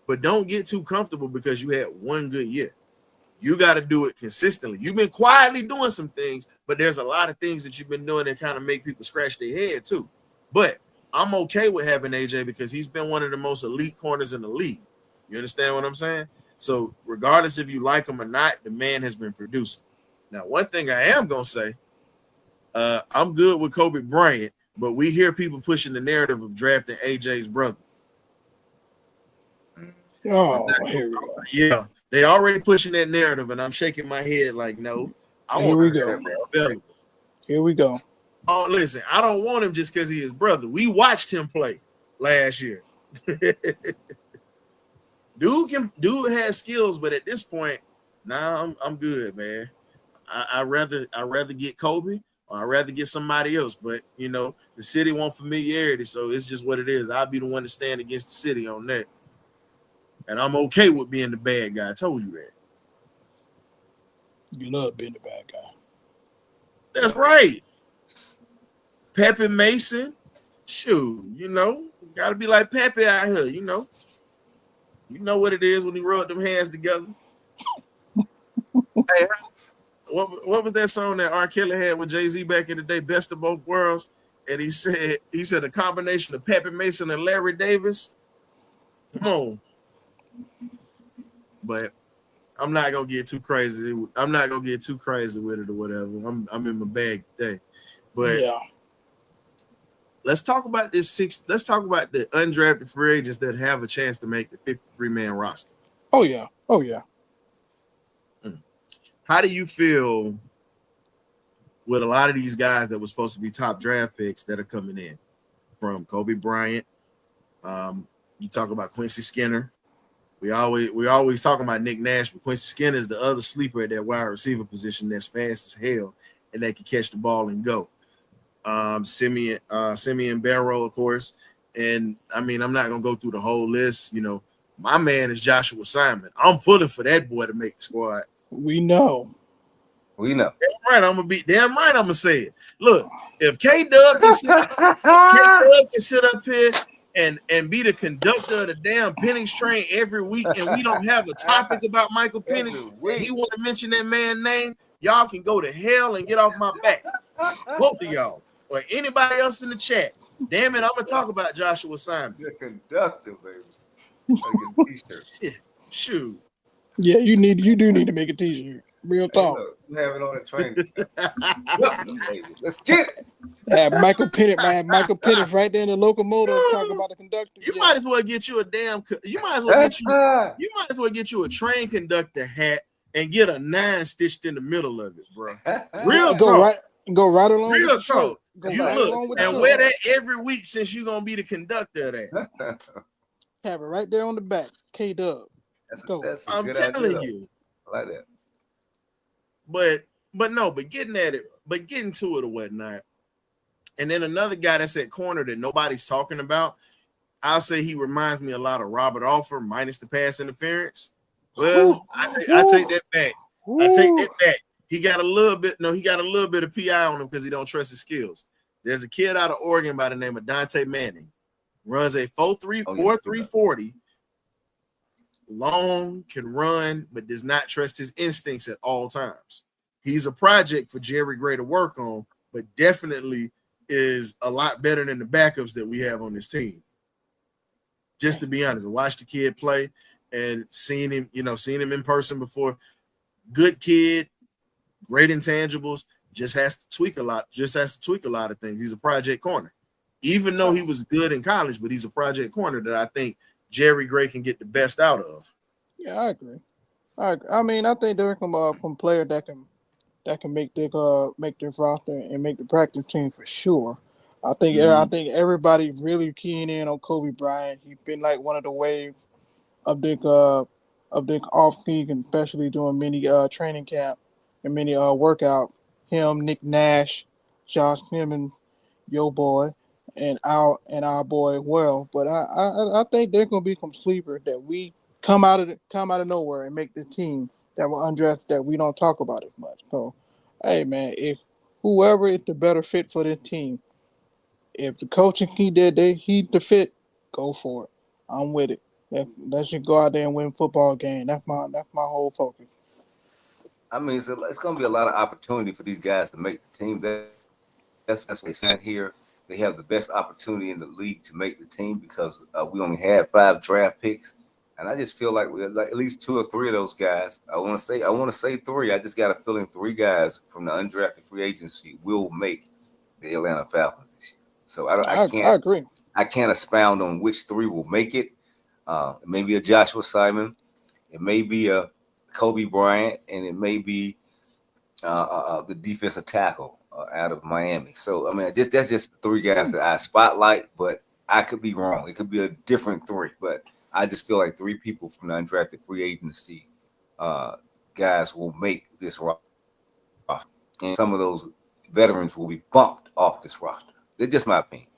But don't get too comfortable because you had one good year. You got to do it consistently. You've been quietly doing some things, but there's a lot of things that you've been doing that kind of make people scratch their head too. But I'm okay with having AJ because he's been one of the most elite corners in the league. You understand what I'm saying? So regardless if you like him or not, the man has been producing. Now, one thing I am gonna say, I'm good with Kobe Bryant, but we hear people pushing the narrative of drafting AJ's brother. Oh, here we go. Yeah, they already pushing that narrative, and I'm shaking my head like, no. Here we go. Here we go. Oh, listen, I don't want him just because he's his brother. We watched him play last year. Dude has skills, but at this point, I'm good, man. I'd rather get Kobe or I'd rather get somebody else. But you know, the city wants familiarity, so it's just what it is. I'll be the one to stand against the city on that. And I'm okay with being the bad guy. I told you that. You love being the bad guy. That's right. Pepe Mason. Shoot, you know, gotta be like Pepe out here, you know. You know what it is when he rubbed them hands together. Hey, what was that song that R. Kelly had with Jay-Z back in the day, Best of Both Worlds? And he said a combination of Pepe Mason and Larry Davis. Come on. But I'm not gonna get too crazy. I'm not gonna get too crazy with it or whatever. I'm in my bag today. But yeah. Let's talk about this Let's talk about the undrafted free agents that have a chance to make the 53-man roster. Oh yeah. Oh yeah. How do you feel with a lot of these guys that were supposed to be top draft picks that are coming in? From Kobe Bryant, you talk about Quincy Skinner. We always talking about Nick Nash, but Quincy Skinner is the other sleeper at that wide receiver position that's fast as hell and they can catch the ball and go. Simeon Barrow, of course. And I mean, I'm not gonna go through the whole list. You know, my man is Joshua Simon. I'm pulling for that boy to make the squad. We know. Damn right, I'm gonna say it. Look, if K-Dub can sit up here and be the conductor of the damn Penix train every week, and we don't have a topic about Michael Penix, and he want to mention that man's name, y'all can go to hell and get off my back. Both of y'all. Or anybody else in the chat. Damn it, I'm gonna talk about Joshua Simon. The conductor, baby. Like a t-shirt. Shoot. Yeah, you do need to make a t-shirt. Real talk. Hey, look, you have it on the train. Let's get it. Michael Penix right there in the locomotive talking about the conductor. You might as well get you a damn. You might as well get you a train conductor hat and get a 9 stitched in the middle of it, bro. Real talk. Go right along. Real talk. You right look and wear that every week since you're gonna be the conductor of that. Have it right there on the back. K-Dub. That's I'm telling you. I like that. But getting to it or whatnot. And then another guy that's at corner that nobody's talking about, I'll say he reminds me a lot of Robert Alford minus the pass interference. Well, I take that back. I take that back. He got a little bit of PI on him because he don't trust his skills. There's a kid out of Oregon by the name of Dante Manning. Runs a 4.3 40. Long, can run, but does not trust his instincts at all times. He's a project for Jerry Gray to work on, but definitely is a lot better than the backups that we have on this team. Just to be honest, I watched the kid play and seen him in person before. Good kid, great intangibles, just has to tweak a lot of things. He's a project corner. Even though he was good in college, but he's a project corner that I think Jerry Gray can get the best out of. Yeah, I agree. I mean, I think there can players that can make their roster and make the practice team for sure. I think everybody really keying in on Kobe Bryant. He's been like one of the wave of the off season, especially during many training camp and many workout. Him, Nick Nash, Josh Clemens, Yo Boy, and our boy as well. But I think there's gonna be some sleepers that we come out of nowhere and make the team that were undrafted that we don't talk about as much. So, hey man, if whoever is the better fit for this team, if the coaching he's the fit, go for it. I'm with it. Let's just go out there and win football game. That's my whole focus. I mean, it's going to be a lot of opportunity for these guys to make the team. That's what they sat here they have the best opportunity in the league to make the team because we only had 5 draft picks. And I just feel like we're like at least 2 or 3 of those guys. I want to say 3. I just got a feeling 3 guys from the undrafted free agency will make the Atlanta Falcons this year. So I agree. I can't expound on which 3 will make it. It may be a Joshua Simon, it may be a Kobe Bryant, and it may be the defensive tackle out of Miami. So I mean, that's just the 3 guys that I spotlight, but I could be wrong. It could be a different 3, but I just feel like 3 people from the undrafted free agency guys will make this roster, and some of those veterans will be bumped off this roster. It's just my opinion.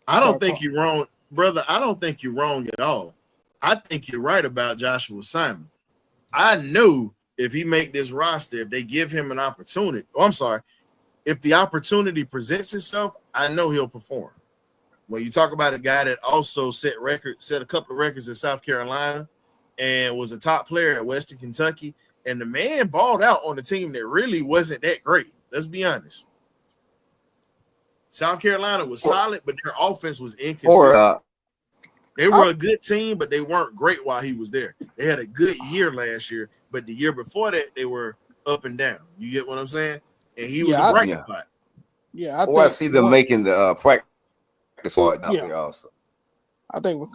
I don't think you're wrong, brother. I don't think you're wrong at all. I think you're right about Joshua Simon. I know if he make this roster, if they give him an opportunity, if the opportunity presents itself, I know he'll perform. When you talk about a guy that also set a couple of records in South Carolina and was a top player at Western Kentucky, and the man balled out on a team that really wasn't that great. Let's be honest. South Carolina was solid, but their offense was inconsistent. They were a good team, but they weren't great while he was there. They had a good year last year, but the year before that, they were up and down. You get what I'm saying? And he was a bright spot. Yeah, I see them making the practice out there also. I think with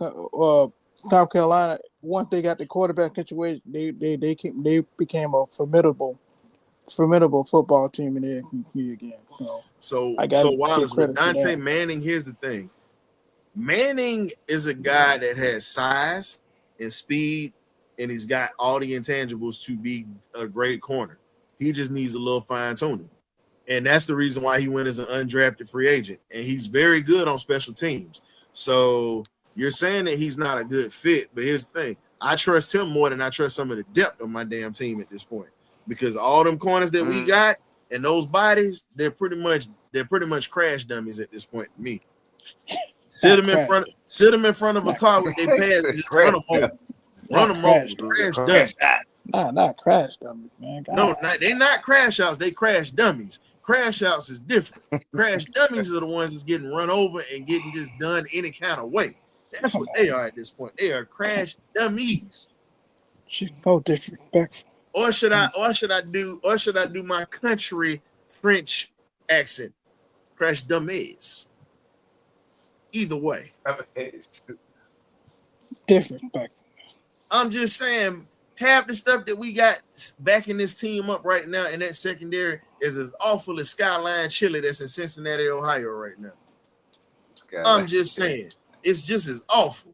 South Carolina, once they got the quarterback situation, they became a formidable football team in the SEC again. So Wallace, with Dante Manning, here's the thing. Manning is a guy that has size and speed, and he's got all the intangibles to be a great corner. He just needs a little fine-tuning. And that's the reason why he went as an undrafted free agent. And he's very good on special teams. So you're saying that he's not a good fit, but here's the thing. I trust him more than I trust some of the depth of my damn team at this point. Because all them corners that we got and those bodies, they're pretty much crash dummies at this point to me. Sit them in front of a car with their pads and just run them over. Run them over. Crash dummies. Not crash dummies, man. No, they're not crash outs. They crash dummies. Crash outs is different. Crash dummies are the ones that's getting run over and getting just done any kind of way. That's what they are at this point. They are crash dummies. So disrespectful. Or should I do my country French accent? Crash dummies. Either way. Disrespectful. I'm just saying, half the stuff that we got backing this team up right now in that secondary is as awful as Skyline Chili that's in Cincinnati, Ohio right now. I'm just saying, it's just as awful.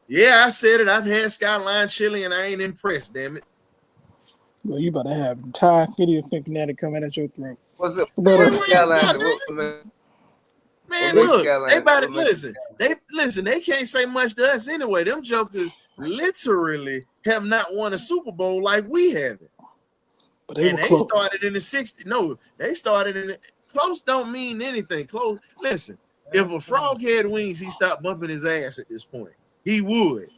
Yeah, I said it. I've had Skyline Chili and I ain't impressed, damn it. Well, you better have entire city of Cincinnati coming at your throat. What's up? Man, look, everybody, listen. They can't say much to us anyway. Them jokers literally have not won a Super Bowl like we haven't. But they started in the 60s. No, they started in the close. Don't mean anything. Close. Listen, if a frog had wings, he stopped bumping his ass at this point. He would.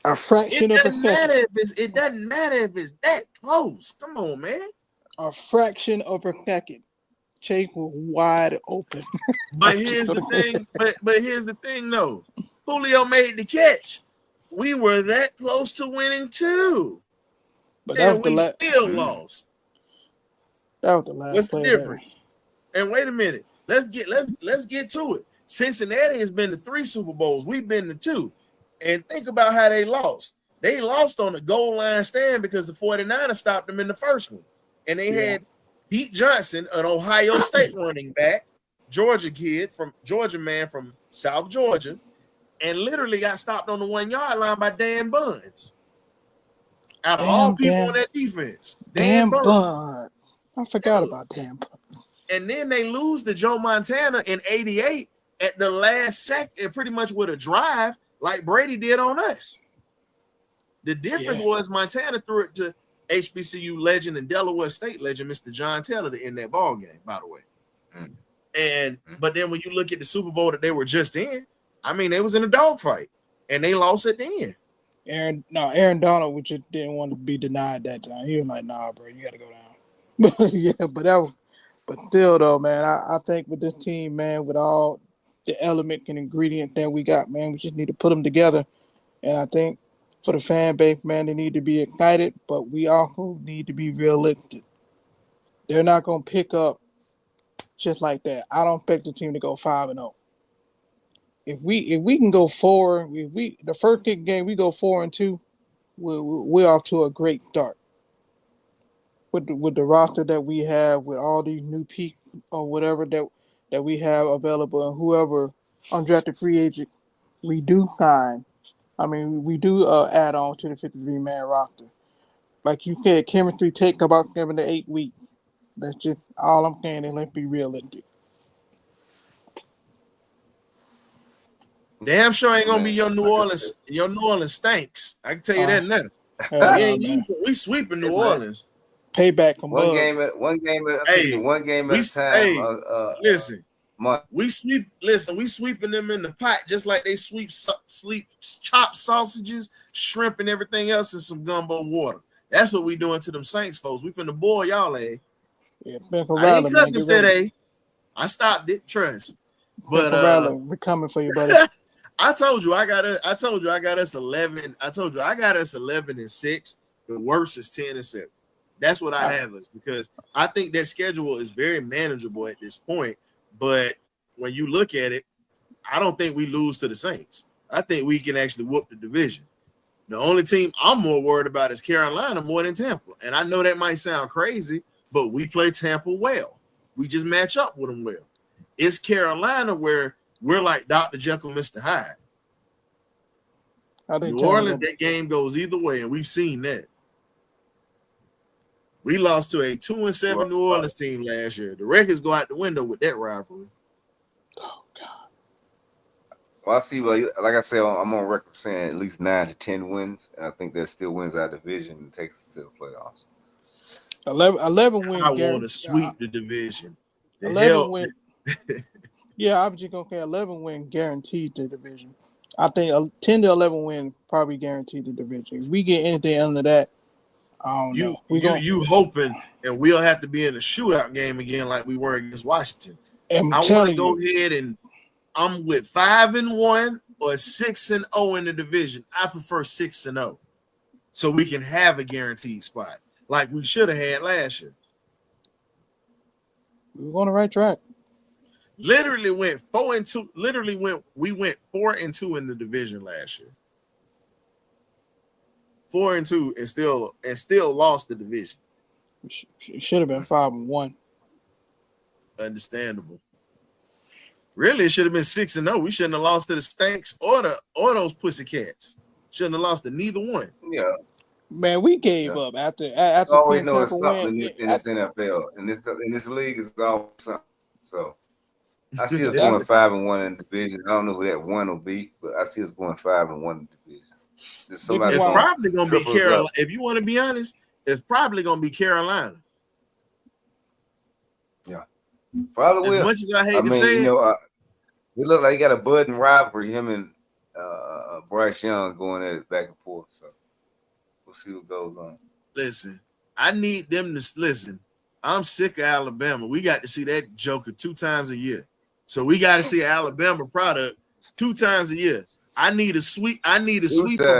A fraction of a second. It doesn't matter if it's that close. Come on, man. A fraction of a second. Chase was wide open. But here's the thing. But here's the thing, though. Julio made the catch. We were that close to winning too, but we still lost. That was the last. What's the difference? And wait a minute. Let's get to it. Cincinnati has been to 3 Super Bowls. We've been to 2. And think about how they lost. They lost on the goal line stand because the 49ers stopped them in the first one. And they had Pete Johnson, an Ohio State running back, Georgia man from South Georgia, and literally got stopped on the 1-yard line by Dan Buns. Out of all people on that defense. Dan Buns. I forgot about Dan Buns. And then they lose to Joe Montana in 88 at the last second, pretty much with a drive like Brady did on us. The difference was Montana threw it to HBCU legend and Delaware State legend, Mr. John Taylor, to end that ball game, by the way. But then when you look at the Super Bowl that they were just in, I mean, they was in a dogfight, and they lost at the end. Aaron Donald, which didn't want to be denied that time. He was like, "Nah, bro, you got to go down." but But still, though, man, I think with this team, man, with all the element and ingredient that we got, man, we just need to put them together. And I think for the fan base, man, they need to be excited, but we also need to be realistic. They're not going to pick up just like that. I don't expect the team to go 5-0. If we can go the first kick game we go 4-2, we're off to a great start. With the roster that we have, with all these new people or whatever that we have available, and whoever undrafted free agent we do sign. I mean, we do add on to the 53-man roster. Like you said, chemistry take about 7 to 8 weeks. That's just all I'm saying, and let's be realistic. Damn sure ain't gonna be your New Orleans. Your New Orleans stinks. I can tell you that now. We sweeping New Orleans. Payback from one game at a time. Listen, we sweeping them in the pot just like they chopped sausages, shrimp, and everything else in some gumbo water. That's what we doing to them Saints folks. We finna boil y'all, eh? Yeah, I ain't cousin said, "Hey, I stopped it." Trust, but we're coming for you, buddy. I told you I got us 11. I told you I got us 11-6. The worst is 10-7. That's what I have us, because I think that schedule is very manageable at this point. But when you look at it, I don't think we lose to the Saints. I think we can actually whoop the division. The only team I'm more worried about is Carolina more than Tampa. And I know that might sound crazy, but we play Tampa well. We just match up with them well. It's Carolina where we're like Dr. Jekyll, Mr. Hyde. New Orleans, that game goes either way, and we've seen that. We lost to a 2-7 New Orleans team last year. The records go out the window with that rivalry. Oh, God. Well, I see. Well, like I said, I'm on record saying at least 9 to 10 wins, and I think that still wins our division and takes us to the playoffs. 11 wins. I want to sweep the division. 11 win. Yeah, I'm just gonna say 11 win guaranteed the division. I think 10 to 11 win probably guaranteed the division. If we get anything under that, I don't know. You hoping, and we'll have to be in a shootout game again like we were against Washington. And I want to go ahead and I'm with 5-1 or 6-0 in the division. I prefer 6-0, so we can have a guaranteed spot like we should have had last year. We were on the right track. Literally went 4-2. We went 4-2 in the division last year. 4-2 and still lost the division. It should have been 5-1. Understandable. Really, it should have been 6-0. We shouldn't have lost to the Stanks or those Pussycats. Shouldn't have lost to neither one. Yeah. Man, we gave up after always know it's something in this NFL. In this league is always something. So I see us going 5-1 in the division. I don't know who that one will be, but I see us going 5-1 in the division. It's probably going to be Carolina. If you want to be honest, it's probably going to be Carolina. Yeah, probably will. As much as I hate to say it, we look like he got a budding rivalry. Him and Bryce Young going at it back and forth. So we'll see what goes on. Listen, I need them to listen. I'm sick of Alabama. We got to see that joker 2 times a year. So we got to see Alabama product 2 times a year. I need a sweep of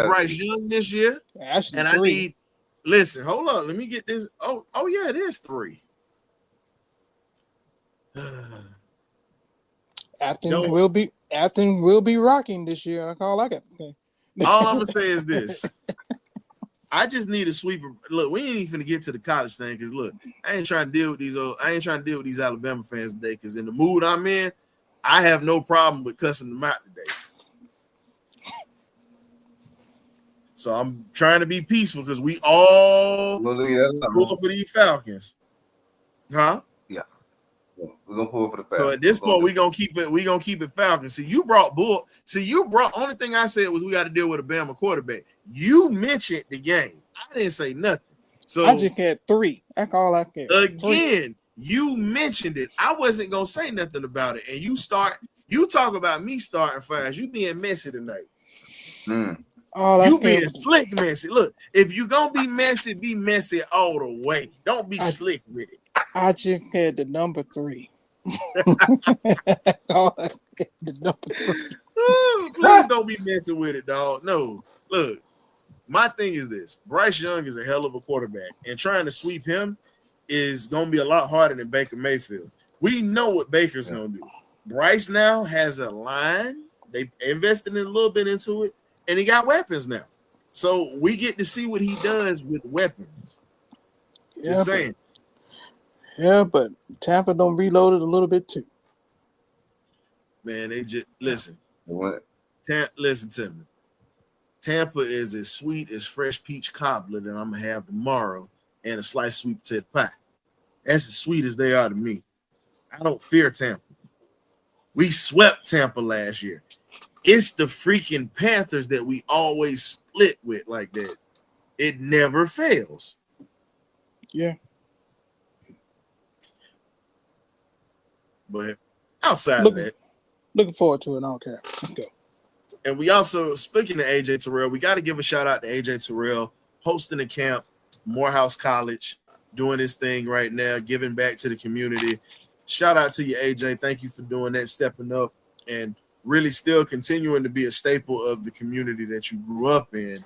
Bryce Young this year. Actually, and 3. Listen, hold on. Let me get this. Oh yeah, it is 3. Athens will be rocking this year. That's all I got to say. All I'm gonna say is this. I just need a sweeper. Look, we ain't even gonna get to the college thing because look, I ain't trying to deal with these Alabama fans today because in the mood I'm in, I have no problem with cussing them out today. So I'm trying to be peaceful because we all pull for these Falcons. Huh? Yeah. We're gonna pull for the Falcons. So at this point, we're gonna keep it Falcons. See, you brought only thing I said was we got to deal with a Bama quarterback. You mentioned the game. I didn't say nothing. So I just had 3. That's all I cared. Again, you mentioned it. I wasn't gonna say nothing about it. And you talk about me starting fires. You being messy tonight. You being slick messy. Look, if you gonna be messy all the way. Don't be slick with it. I just had the number 3. The number 3. Please don't be messing with it, dog. No, look. My thing is this: Bryce Young is a hell of a quarterback, and trying to sweep him is going to be a lot harder than Baker Mayfield. We know what Baker's going to do. Bryce now has a line. They invested in a little bit into it, and he got weapons now. So we get to see what he does with weapons. Just saying. But Tampa don't reload it a little bit too. Man, they just listen. Listen to me. Tampa is as sweet as fresh peach cobbler that I'm gonna have tomorrow, and a sliced sweet potato pie. That's as sweet as they are to me. I don't fear Tampa. We swept Tampa last year. It's the freaking Panthers that we always split with like that. It never fails. Yeah. But outside of that, looking forward to it. I don't care. Let's go. And we also, speaking of AJ Terrell, we got to give a shout out to AJ Terrell, hosting a camp, Morehouse College, doing his thing right now, giving back to the community. Shout out to you, AJ. Thank you for doing that, stepping up, and really still continuing to be a staple of the community that you grew up in.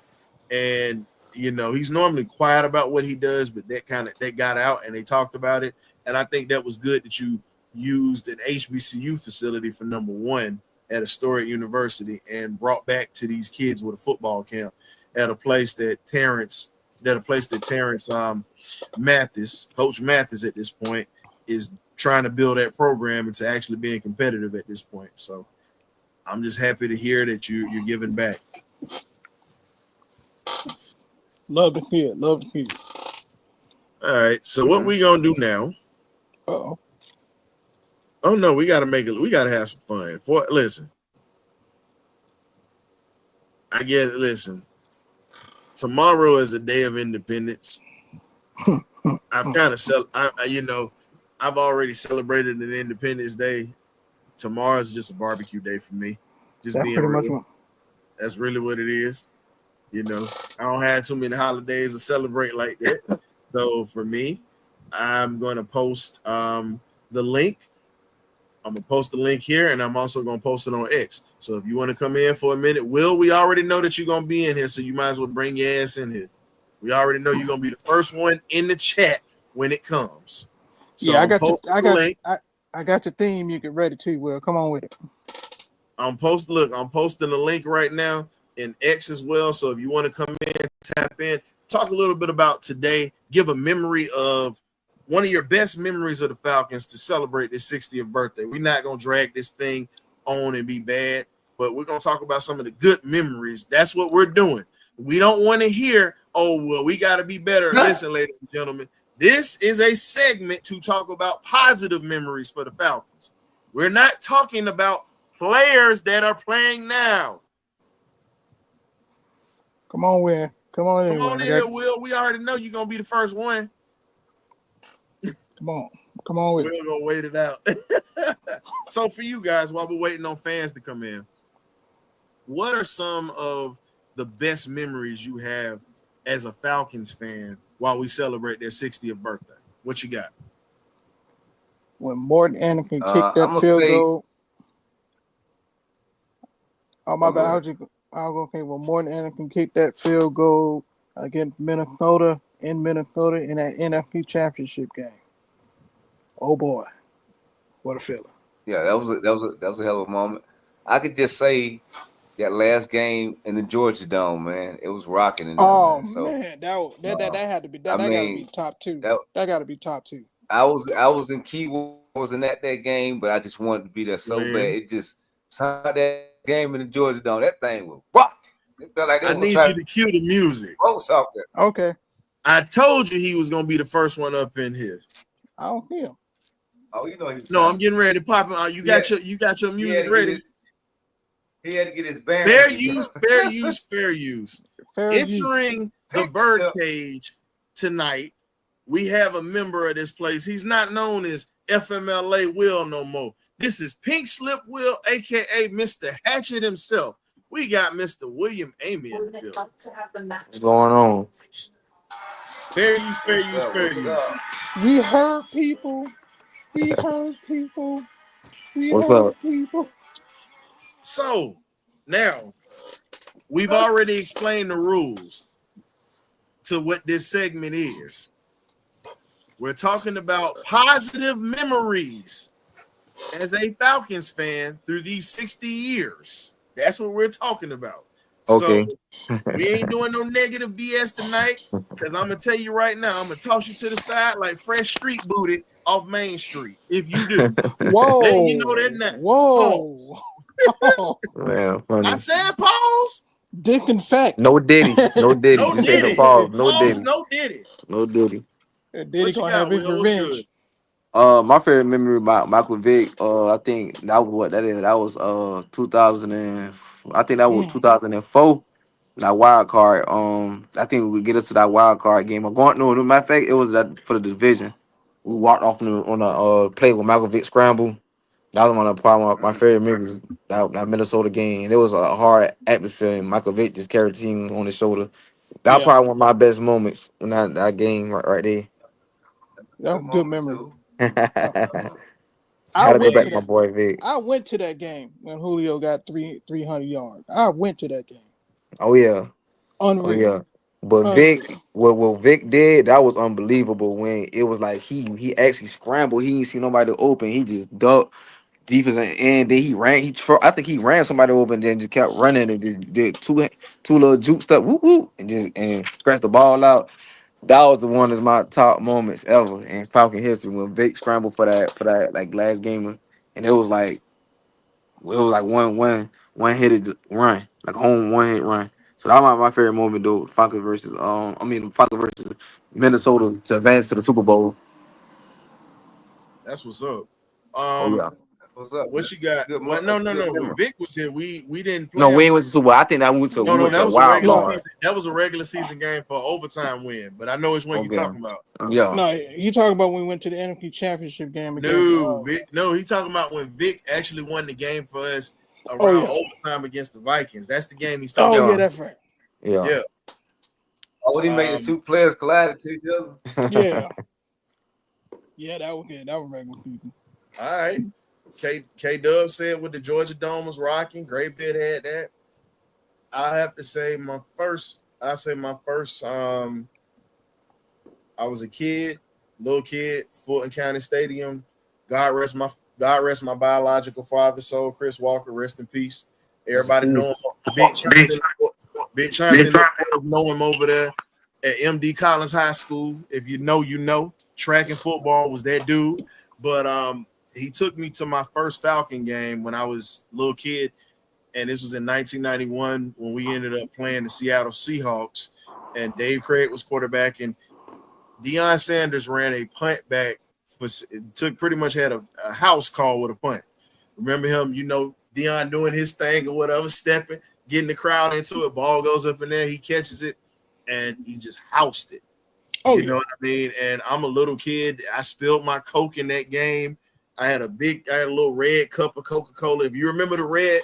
And, you know, he's normally quiet about what he does, but that got out and they talked about it. And I think that was good that you used an HBCU facility for number one at a Historic University and brought back to these kids with a football camp at a place that Mathis, Coach Mathis at this point, is trying to build that program into actually being competitive at this point. So I'm just happy to hear that you're giving back. Love to hear it. All right. So what we gonna do now? Uh-oh. Oh no, we gotta have some fun. Listen. Tomorrow is a day of independence. I've already celebrated an Independence Day. Tomorrow is just a barbecue day for me. Just being real. That's really what it is. You know, I don't have too many holidays to celebrate like that. So for me, I'm going to post the link. I'm going to post the link here, and I'm also going to post it on X. So if you want to come in for a minute, we already know that you're going to be in here, so you might as well bring your ass in here. We already know you're going to be the first one in the chat when it comes. So yeah, I got the theme. You get ready too. Will, come on with it. I'm posting the link right now in X as well. So if you want to come in, tap in, talk a little bit about today, give a memory of one of your best memories of the Falcons to celebrate their 60th birthday. We're not going to drag this thing on and be bad, but we're going to talk about some of the good memories. That's what we're doing. We don't want to hear, oh, well, we got to be better. Listen, ladies and gentlemen, this is a segment to talk about positive memories for the Falcons. We're not talking about players that are playing now. Come on, Will. Come on in, Will. We already know you're going to be the first one. Come on with it. We're going to wait it out. So for you guys, while we're waiting on fans to come in, what are some of the best memories you have as a Falcons fan while we celebrate their 60th birthday? What you got? When Morton Anakin kicked that field goal. Oh, my bad. When Morton Anakin kicked that field goal against Minnesota in that NFC Championship game. Oh boy, what a feeling! Yeah, that was a hell of a moment. I could just say that last game in the Georgia Dome, man, it was rocking in there. Oh man, that had to be that got to be top two. That got to be top two. I was in Key, wasn't at that game, but I just wanted to be there so bad. It just saw that game in the Georgia Dome. That thing was rock. It felt like I need you to cue the music. Okay. I told you he was gonna be the first one up in here. I don't feel. Oh, you know. No, I'm getting ready to pop it. You got your music ready. He had to get his band. Fair use. Entering the Birdcage tonight, we have a member of this place. He's not known as FMLA Will no more. This is Pink Slip Will, aka Mr. Hatchet himself. We got Mr. William Amy in the building. What's going on? Fair use, fair use, fair What's use. up? We heard people. We heard people. We What's heard up? people. So now we've already explained the rules to what this segment is. We're talking about positive memories as a Falcons fan through these 60 years. That's what we're talking about. So Okay. we ain't doing no negative BS tonight, because I'm gonna tell you right now, I'm gonna toss you to the side like fresh street booted off Main Street. If you do, Whoa. letting you know that now. Whoa. Oh, Man, funny. I said pause. dick and fact. No Diddy. No Diddy. No Just say the Diddy. pause. No Pause, Diddy. no Diddy. No Diddy. Diddy What you gonna got, have his Will? What's revenge. good? My favorite memory about Michael Vick, I think that was what that is. That was 2000 and I think that was 2004. That wild card. I think we would get us to that wild card game. No, matter of fact, it was that for the division. We walked off on a play with Michael Vick scramble. That was one of my favorite memories. That Minnesota game. There was a hard atmosphere, and Michael Vick just carried the team on his shoulder. That was Yeah, probably one of my best moments in that game right there. that was a good memory. Gotta I go went back to to my that. boy Vic. I went to that game when Julio got 300 yards. I went to that game. Oh yeah, oh Unreal. yeah. But Vic, Unreal. what Vic did, that was unbelievable. When it was like he actually scrambled, he didn't see nobody open. He just ducked defense and then he ran. I think he ran somebody open, then just kept running and just did two little juke stuff, whoop whoop, and scratched the ball out. That was the one of my top moments ever in Falcon history when Vic scrambled for that like last game, and it was like one hit run, like home one hit run. So that was my favorite moment though. Falcons versus Falcons versus Minnesota to advance to the Super Bowl. That's what's up. Oh yeah. What's up? What you got? Good. Well, That's a no. good When memory. Vic was here, we didn't play No, we him. ain't went to Super Bowl. I think that we went to No, that a was a wild regular No. card. season. That was a regular season game for overtime win. But I know which one you're Okay. talking about. Yeah. No, you talking about when we went to the NFC Championship game against. No, Vic. No, he's talking about when Vic actually won the game for us around overtime against the Vikings. That's the game he's talking Oh about. yeah, that's right. Yeah. Yeah. Oh, when he made the two players collide to each other. Yeah, yeah, that was good. That was regular people. All right. K Dub said what the Georgia Dome was rocking. Great bit had that. I have to say my first. I was a kid, little kid, Fulton County Stadium. God rest my biological father, soul, Chris Walker, rest in peace. Everybody know him. Big Chauncey know him over there at MD Collins High School. If you know, you know. Track and football was that dude. But he took me to my first Falcon game when I was a little kid, and this was in 1991 when we ended up playing the Seattle Seahawks, and Dave Craig was quarterback, and Deion Sanders ran a punt back pretty much had a house call with a punt. Remember him? You know, Deion doing his thing or whatever, stepping, getting the crowd into it. Ball goes up in there, he catches it, and he just housed it. Oh, You know what I mean? And I'm a little kid. I spilled my Coke in that game. I had a little red cup of Coca-Cola. If you remember the red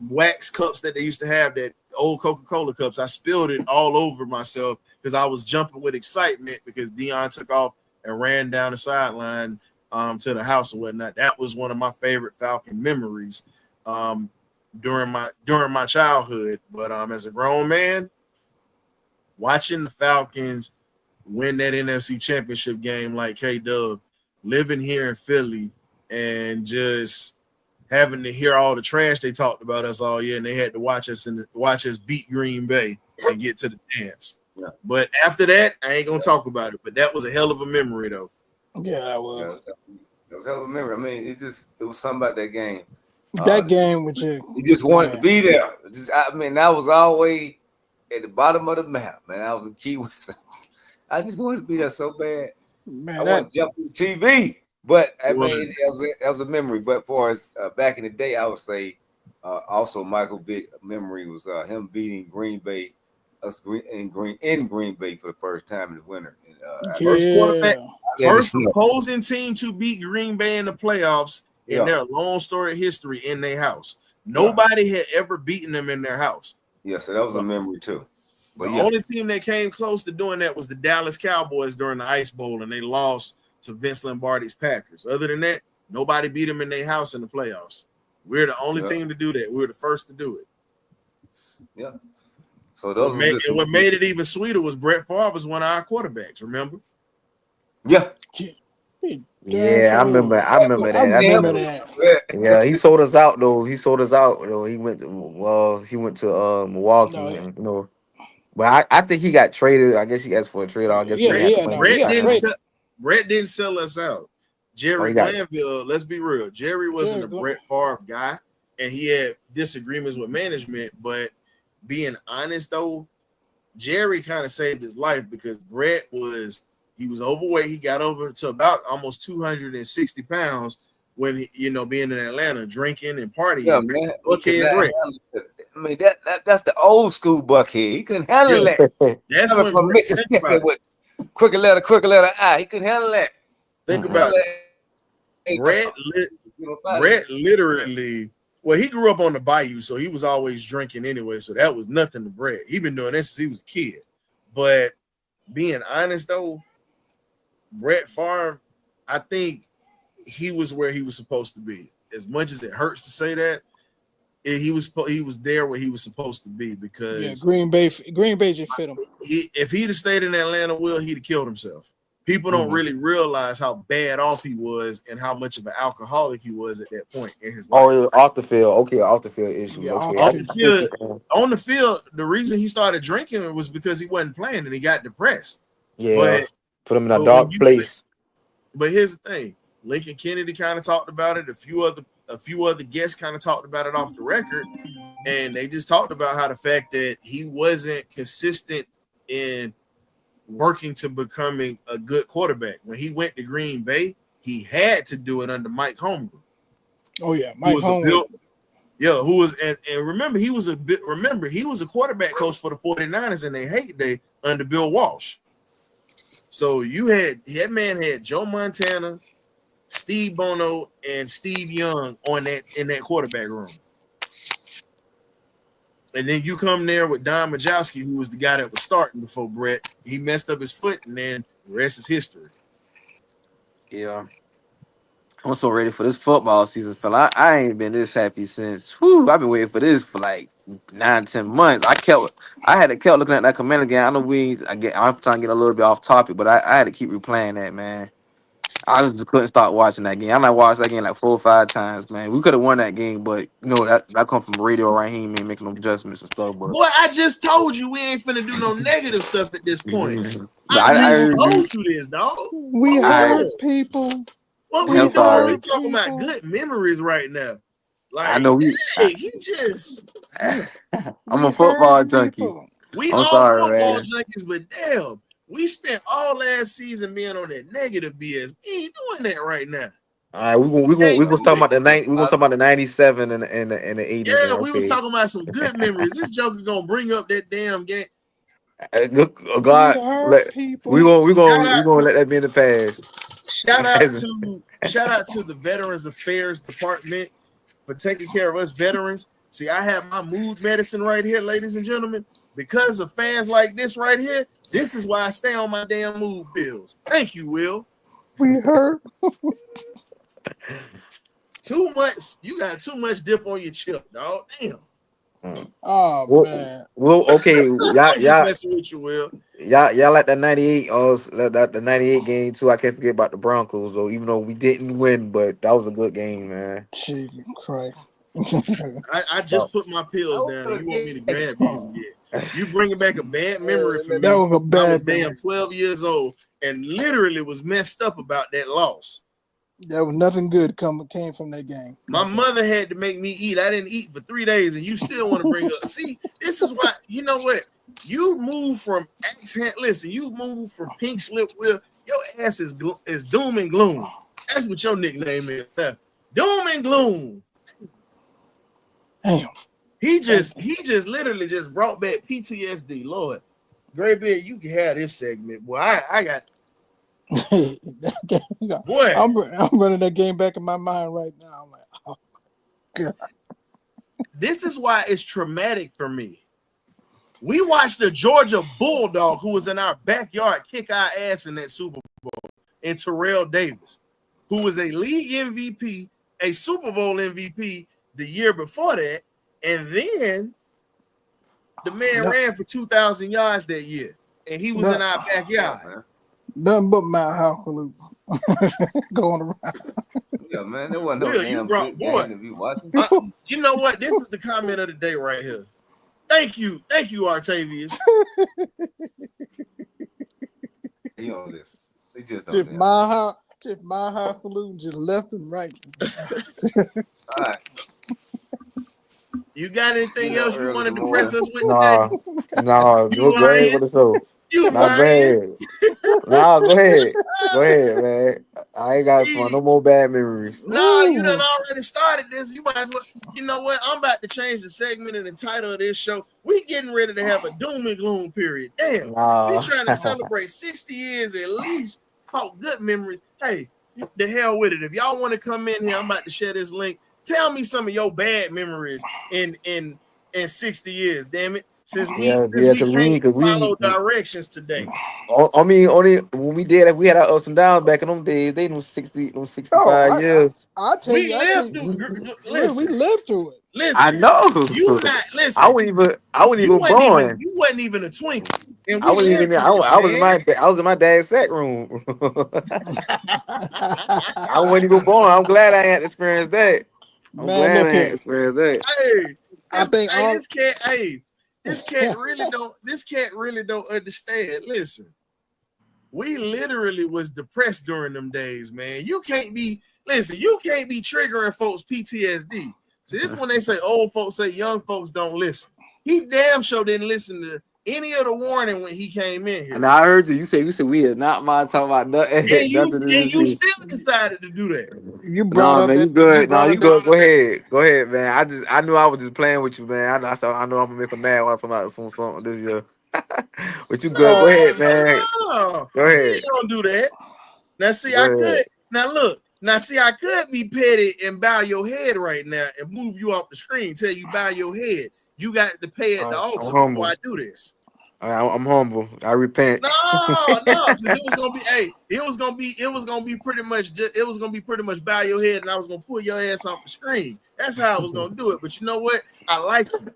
wax cups that they used to have, that old Coca-Cola cups, I spilled it all over myself because I was jumping with excitement because Deion took off and ran down the sideline to the house or whatnot. That was one of my favorite Falcon memories during my childhood. But as a grown man, watching the Falcons win that NFC Championship game like K-Dub, living here in Philly and just having to hear all the trash they talked about us all year, and they had to watch us beat Green Bay and get to the dance. Yeah. But after that, I ain't gonna talk about it. But that was a hell of a memory, though. yeah, that was. It was hell of a memory. I mean, it was something about that game. That game was just. You just wanted to be there. That was always at the bottom of the map, man. I was a key. I just wanted to be there so bad. Man, I want to jump to the TV. But I mean, that was a memory. But for us back in the day, I would say also Michael Vick memory was him beating Green Bay, in Green Bay for the first time in the winter. First opposing team to beat Green Bay in the playoffs in their long story history in their house. Nobody had ever beaten them in their house. Yeah, so that was a memory too. The only team that came close to doing that was the Dallas Cowboys during the Ice Bowl, and they lost to Vince Lombardi's Packers. Other than that, nobody beat them in their house in the playoffs. We're the only team to do that. We were the first to do it. Yeah. So those what made it even sweeter was Brett Favre was one of our quarterbacks. Remember? Yeah. Yeah, I remember that. I remember that. Yeah, he sold us out though. He went to Milwaukee, No, and, But I think he got traded. I guess he asked for a trade. I guess Brett didn't sell us out. Jerry Glanville, let's be real. Jerry wasn't a Brett Favre guy, and he had disagreements with management. But being honest though, Jerry kind of saved his life because Brett was overweight. He got over to about almost 260 pounds when being in Atlanta, drinking and partying. Yeah, man. Brett. I mean that's the old school Buckhead. He couldn't handle that. That's when from Mississippi with crooked letter I. He couldn't handle that. Think about it. Brett literally. Well, he grew up on the bayou, so he was always drinking anyway. So that was nothing to Brett. He been doing this since he was a kid. But being honest though, Brett Favre, I think he was where he was supposed to be. As much as it hurts to say that, he was there where he was supposed to be because Green Bay just fit him. If he'd have stayed in Atlanta, he'd have killed himself. People don't really realize how bad off he was and how much of an alcoholic he was at that point in his life. Oh, off the field. Okay, off the field issues. Yeah, okay. On the field, the reason he started drinking was because he wasn't playing and he got depressed. Yeah, but put him in a dark place. But here's the thing: Lincoln Kennedy kind of talked about it. A few other guests kind of talked about it off the record, and they just talked about how the fact that he wasn't consistent in working to becoming a good quarterback. When he went to Green Bay, he had to do it under Mike Holmgren. Oh yeah, Mike Holmgren. Who was and remember he was a quarterback coach for the 49ers in their heyday under Bill Walsh. So that man had Joe Montana, Steve Bono, and Steve Young in that quarterback room. And then you come there with Don Majowski, who was the guy that was starting before Brett. He messed up his foot, and then the rest is history. Yeah. I'm so ready for this football season, fella. I ain't been this happy since. I've been waiting for this for like 9-10 months. I kept looking at that Commander game. I know I'm trying to get a little bit off topic, but I had to keep replaying that, man. I just couldn't stop watching that game. I watched that game like 4 or 5 times, man. We could have won that game, but that come from Radio Raheem and making no adjustments and stuff. But boy, I just told you we ain't finna do no negative stuff at this point. Mhm. I just told you this, dog. We heard people. What we doing? We talking about good memories right now. Like I know he just. I'm a football junkie. We all football junkies, but damn. We spent all last season being on that negative BS. We ain't doing that right now. All right, we gonna talk about the 97 and the 80s. Yeah, we was talking about some good memories. This joker gonna bring up that damn game. God, we gonna let that be in the past. Shout out to the Veterans Affairs Department for taking care of us veterans. See, I have my mood medicine right here, ladies and gentlemen. Because of fans like this right here, this is why I stay on my damn mood pills. Thank you, Will. We heard. Too much. You got too much dip on your chip, dog. Damn. Oh man. Well, okay. Y'all messing with you, Will. Y'all like that 98 the 98 game too. I can't forget about the Broncos, though, even though we didn't win, but that was a good game, man. Jesus Christ. I just put my pills down. You want me to grab these again? You bringing back a bad memory for me. That was a bad. I was damn 12 years old and literally was messed up about that loss. There was nothing good came from that game. My mother had to make me eat. I didn't eat for 3 days, and you still want to bring up. See, this is why, you know what? You move from accent. Listen, you move from pink slip wheel. Your ass is doom and gloom. That's what your nickname is. Doom and gloom. Damn. He just literally just brought back PTSD. Lord, Graybeard, you can have this segment. Boy, I got. Boy, I'm running that game back in my mind right now. I'm like, oh God. This is why it's traumatic for me. We watched the Georgia Bulldog, who was in our backyard, kick our ass in that Super Bowl, and Terrell Davis, who was a league MVP, a Super Bowl MVP the year before that, and then the man ran for 2,000 yards that year, and he was in our backyard. Nothing but Mount Halkaloo going around. Yeah, man, there wasn't no damn good game to be watching. You know what? This is the comment of the day right here. Thank you, Artavius. He on this. They just don't. My Halkaloo just left and right. All right. You got anything else you want to depress us with Nah, today? nah, go ahead with the show. Nah, go ahead. Nah, go ahead. Go ahead, man. I ain't got no more bad memories. No, you done already started this. You might as well. You know what? I'm about to change the segment and the title of this show. We getting ready to have a doom and gloom period. Damn. We trying to celebrate 60 years at least. Talk good memories. Hey, the hell with it. If y'all want to come in here, I'm about to share this link. Tell me some of your bad memories in 60 years. Damn it. Since we can't follow directions today. I mean, only when we did, we had our ups and downs back in them days. They knew 65 years. I tell you, we lived through it. Listen, I know. Listen. I wasn't even born. You wasn't even a twinkle. And I wasn't even. I was in my dad's sack room. I wasn't even born. I'm glad I had experienced that. I'm glad I had experienced that. Hey, I think this cat really don't understand. Listen, we literally was depressed during them days, man. You can't be triggering folks PTSD. See, this when they say old folks say young folks don't listen. He damn sure didn't listen to any of the warning when he came in here. And I heard you say we is not mind talking about nothing. And you still decided to do that. You brought up man, you good. No, you good. Go ahead, man. I knew I was just playing with you, man. I know I'm gonna make him mad once I'm out something this year. But you good. Go ahead, man. No, go ahead. You don't do that. Now see, I could be petty and bow your head right now and move you off the screen, tell you bow your head. You got to pay at the altar before I do this. I'm humble. I repent. No. It was gonna be pretty much bow your head, and I was gonna pull your ass off the screen. That's how I was gonna do it. But you know what? I like you.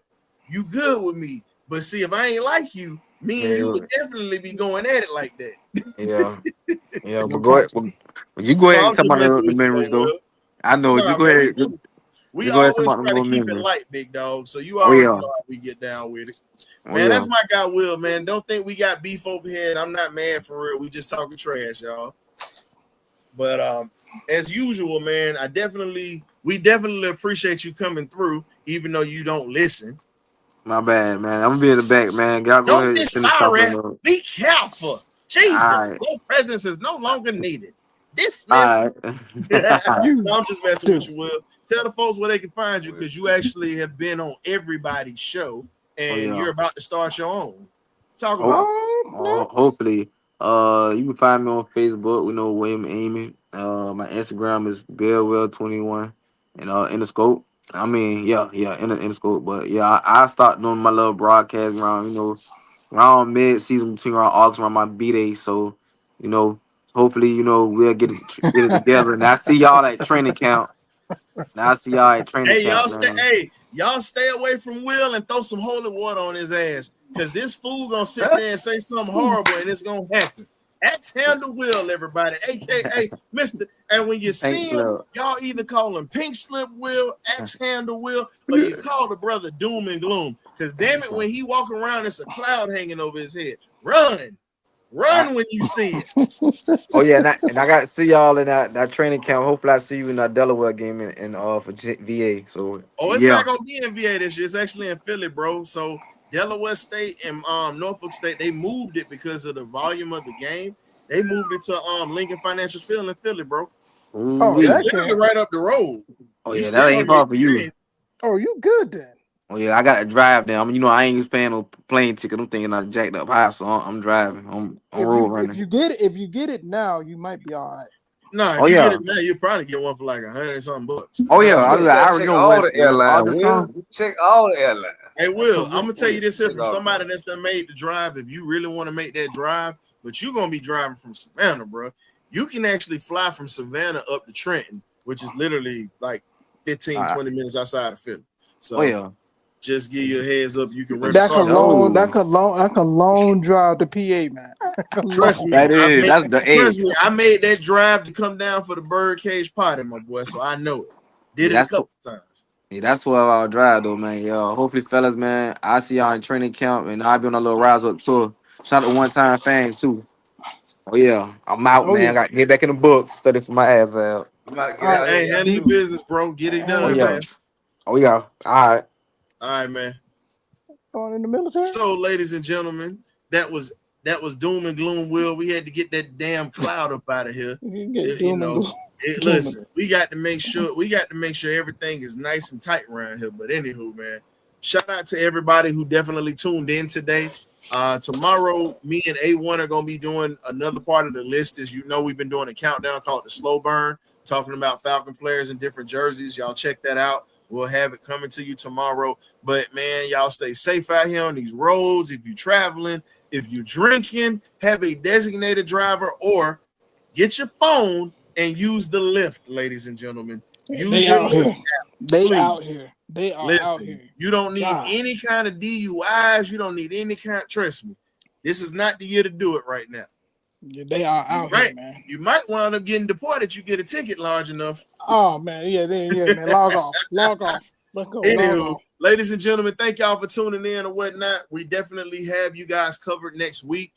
You good with me. But see, if I ain't like you, me and you would definitely be going at it like that. Yeah. But go ahead. You go ahead and talk about the memories, though. I know. You go ahead. We always try to keep it light, big dog. So you already know how we get down with it. Man, that's my guy, Will, man. Don't think we got beef over here, and I'm not mad for real. We just talking trash, y'all. But as usual, man, we definitely appreciate you coming through, even though you don't listen. My bad, man. I'm gonna be in the back, man. Don't be sorry. Be careful. Jesus, your presence is no longer needed. Dismiss. I'm just messing with you, Will. Tell the folks where they can find you, because you actually have been on everybody's show, and you're about to start your own. Talk about hopefully. You can find me on Facebook. We know William Amy. My Instagram is BillWell21 and Interscope. I mean, Interscope. But I start doing my little broadcast around mid-season, between around August, around my B-Day. So, hopefully, we'll get it together. And I see y'all at training camp. Y'all stay away from Will and throw some holy water on his ass, because this fool gonna sit there and say something horrible, and it's gonna happen. Axe handle Will, everybody, aka Mr. And when you see him, y'all either call him Pink Slip Will, Axe handle Will, or you call the brother Doom and Gloom. Because damn it, when he walk around, it's a cloud hanging over his head. Run when you see it. And I got to see y'all in that training camp. Hopefully, I see you in that Delaware game in for VA. So it's not gonna be in VA this year. It's actually in Philly, bro. So Delaware State and Norfolk State, they moved it because of the volume of the game. They moved it to Lincoln Financial Field in Philly, bro. It's literally right up the road. That ain't far for you. Oh, you good then? Oh yeah, I gotta drive down. I ain't paying no plane ticket. I'm thinking I jacked up high, so I'm driving. I'm road running. If you get it now, you might be all right. Nah, if Oh you get yeah. it now, you'll probably get one for like $100 and something bucks. Oh yeah. I Check already know all the West airlines, August Will. come. Check all the airlines. Hey, Will, I'm gonna tell you this here Check from all the somebody airlines. that's done made the drive. If you really want to make that drive, but you're gonna be driving from Savannah, bro. You can actually fly from Savannah up to Trenton, which is literally like 15, 20 minutes outside of Philly. So Oh yeah. just give you a heads up. You can rent a That could car. long, No. that could long drive to PA, man. Trust me, That is that's the trust age. me, I made that drive to come down for the Birdcage party, my boy. So I know it. Did it a couple times. Yeah, that's 12-hour drive though, man. Yo, hopefully, fellas, man, I see y'all in training camp, and I'll be on a little rise up tour. Shout out to One Time Fame too. Oh yeah, I'm out, Oh man. yeah. I got to get back in the books, study for my ass out. I'm about to get All right. out of Hey, here, handle y'all, your too. business, bro. Get it Oh done, yeah, man. oh yeah. All right. All right, man. Going in the military. So, ladies and gentlemen, that was doom and gloom. Will we had to get that damn cloud up out of here? You get You doom and know, gloom. listen, we got to make sure everything is nice and tight around here. But anywho, man, shout out to everybody who definitely tuned in today. Tomorrow, me and A1 are gonna be doing another part of the list. As you know, we've been doing a countdown called the Slow Burn, talking about Falcon players in different jerseys. Y'all check that out. We'll have it coming to you tomorrow. But man, y'all stay safe out here on these roads. If you're traveling, if you're drinking, have a designated driver or get your phone and use the lift, ladies and gentlemen. Use They your out lift here. app, They please. out here. They are out Listen, here. you don't need God. any kind of DUIs. You don't need any kind. Trust me, this is not the year to do it right now. Yeah, they are out here, man. You might wind up getting deported. You get a ticket large enough. Oh man, yeah, man. Log off. Log off. Let's go. Log Anywho, off. ladies and gentlemen, thank y'all for tuning in and whatnot. We definitely have you guys covered next week.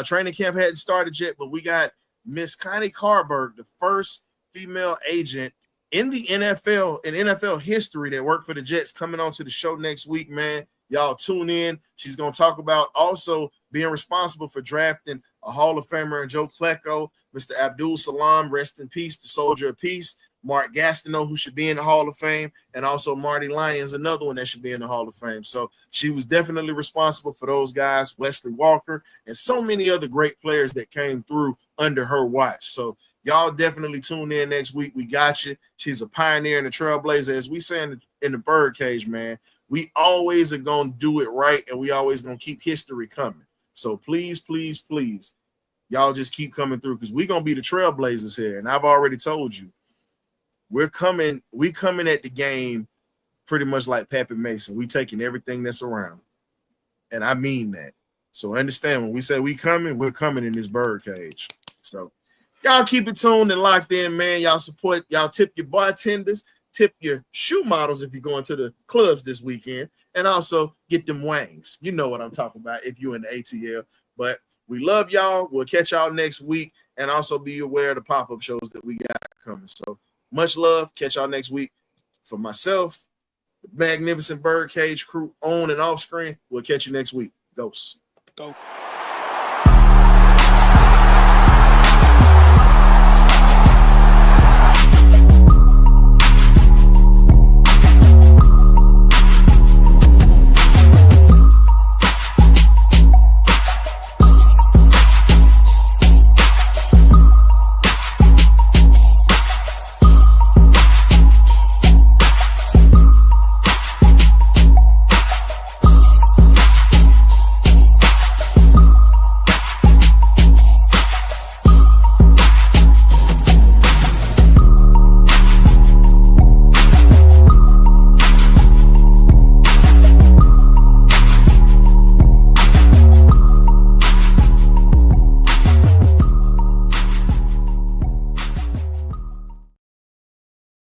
Training camp hadn't started yet, but we got Miss Connie Carberg, the first female agent in the NFL, in NFL history that worked for the Jets, coming on to the show next week, man. Y'all tune in. She's going to talk about also being responsible for drafting a Hall of Famer, Joe Klecko, Mr. Abdul Salam, rest in peace, the soldier of peace, Mark Gastineau, who should be in the Hall of Fame, and also Marty Lyons, another one that should be in the Hall of Fame. So she was definitely responsible for those guys, Wesley Walker, and so many other great players that came through under her watch. So y'all definitely tune in next week. We got you. She's a pioneer and a trailblazer. As we say in the Birdcage, man, we always are going to do it right, and we always going to keep history coming. So please, please, please, y'all just keep coming through, because we're going to be the trailblazers here. And I've already told you, we coming at the game pretty much like Pappy Mason. We taking everything that's around. And I mean that. So understand, when we say we're coming in this Birdcage. So y'all keep it tuned and locked in, man. Y'all support, y'all tip your bartenders, tip your shoe models if you're going to the clubs this weekend, and also get them wangs. You know what I'm talking about if you're in the ATL. But we love y'all. We'll catch y'all next week, and also be aware of the pop-up shows that we got coming. So much love. Catch y'all next week. For myself, the Magnificent Birdcage crew on and off screen, we'll catch you next week. Ghosts. Go.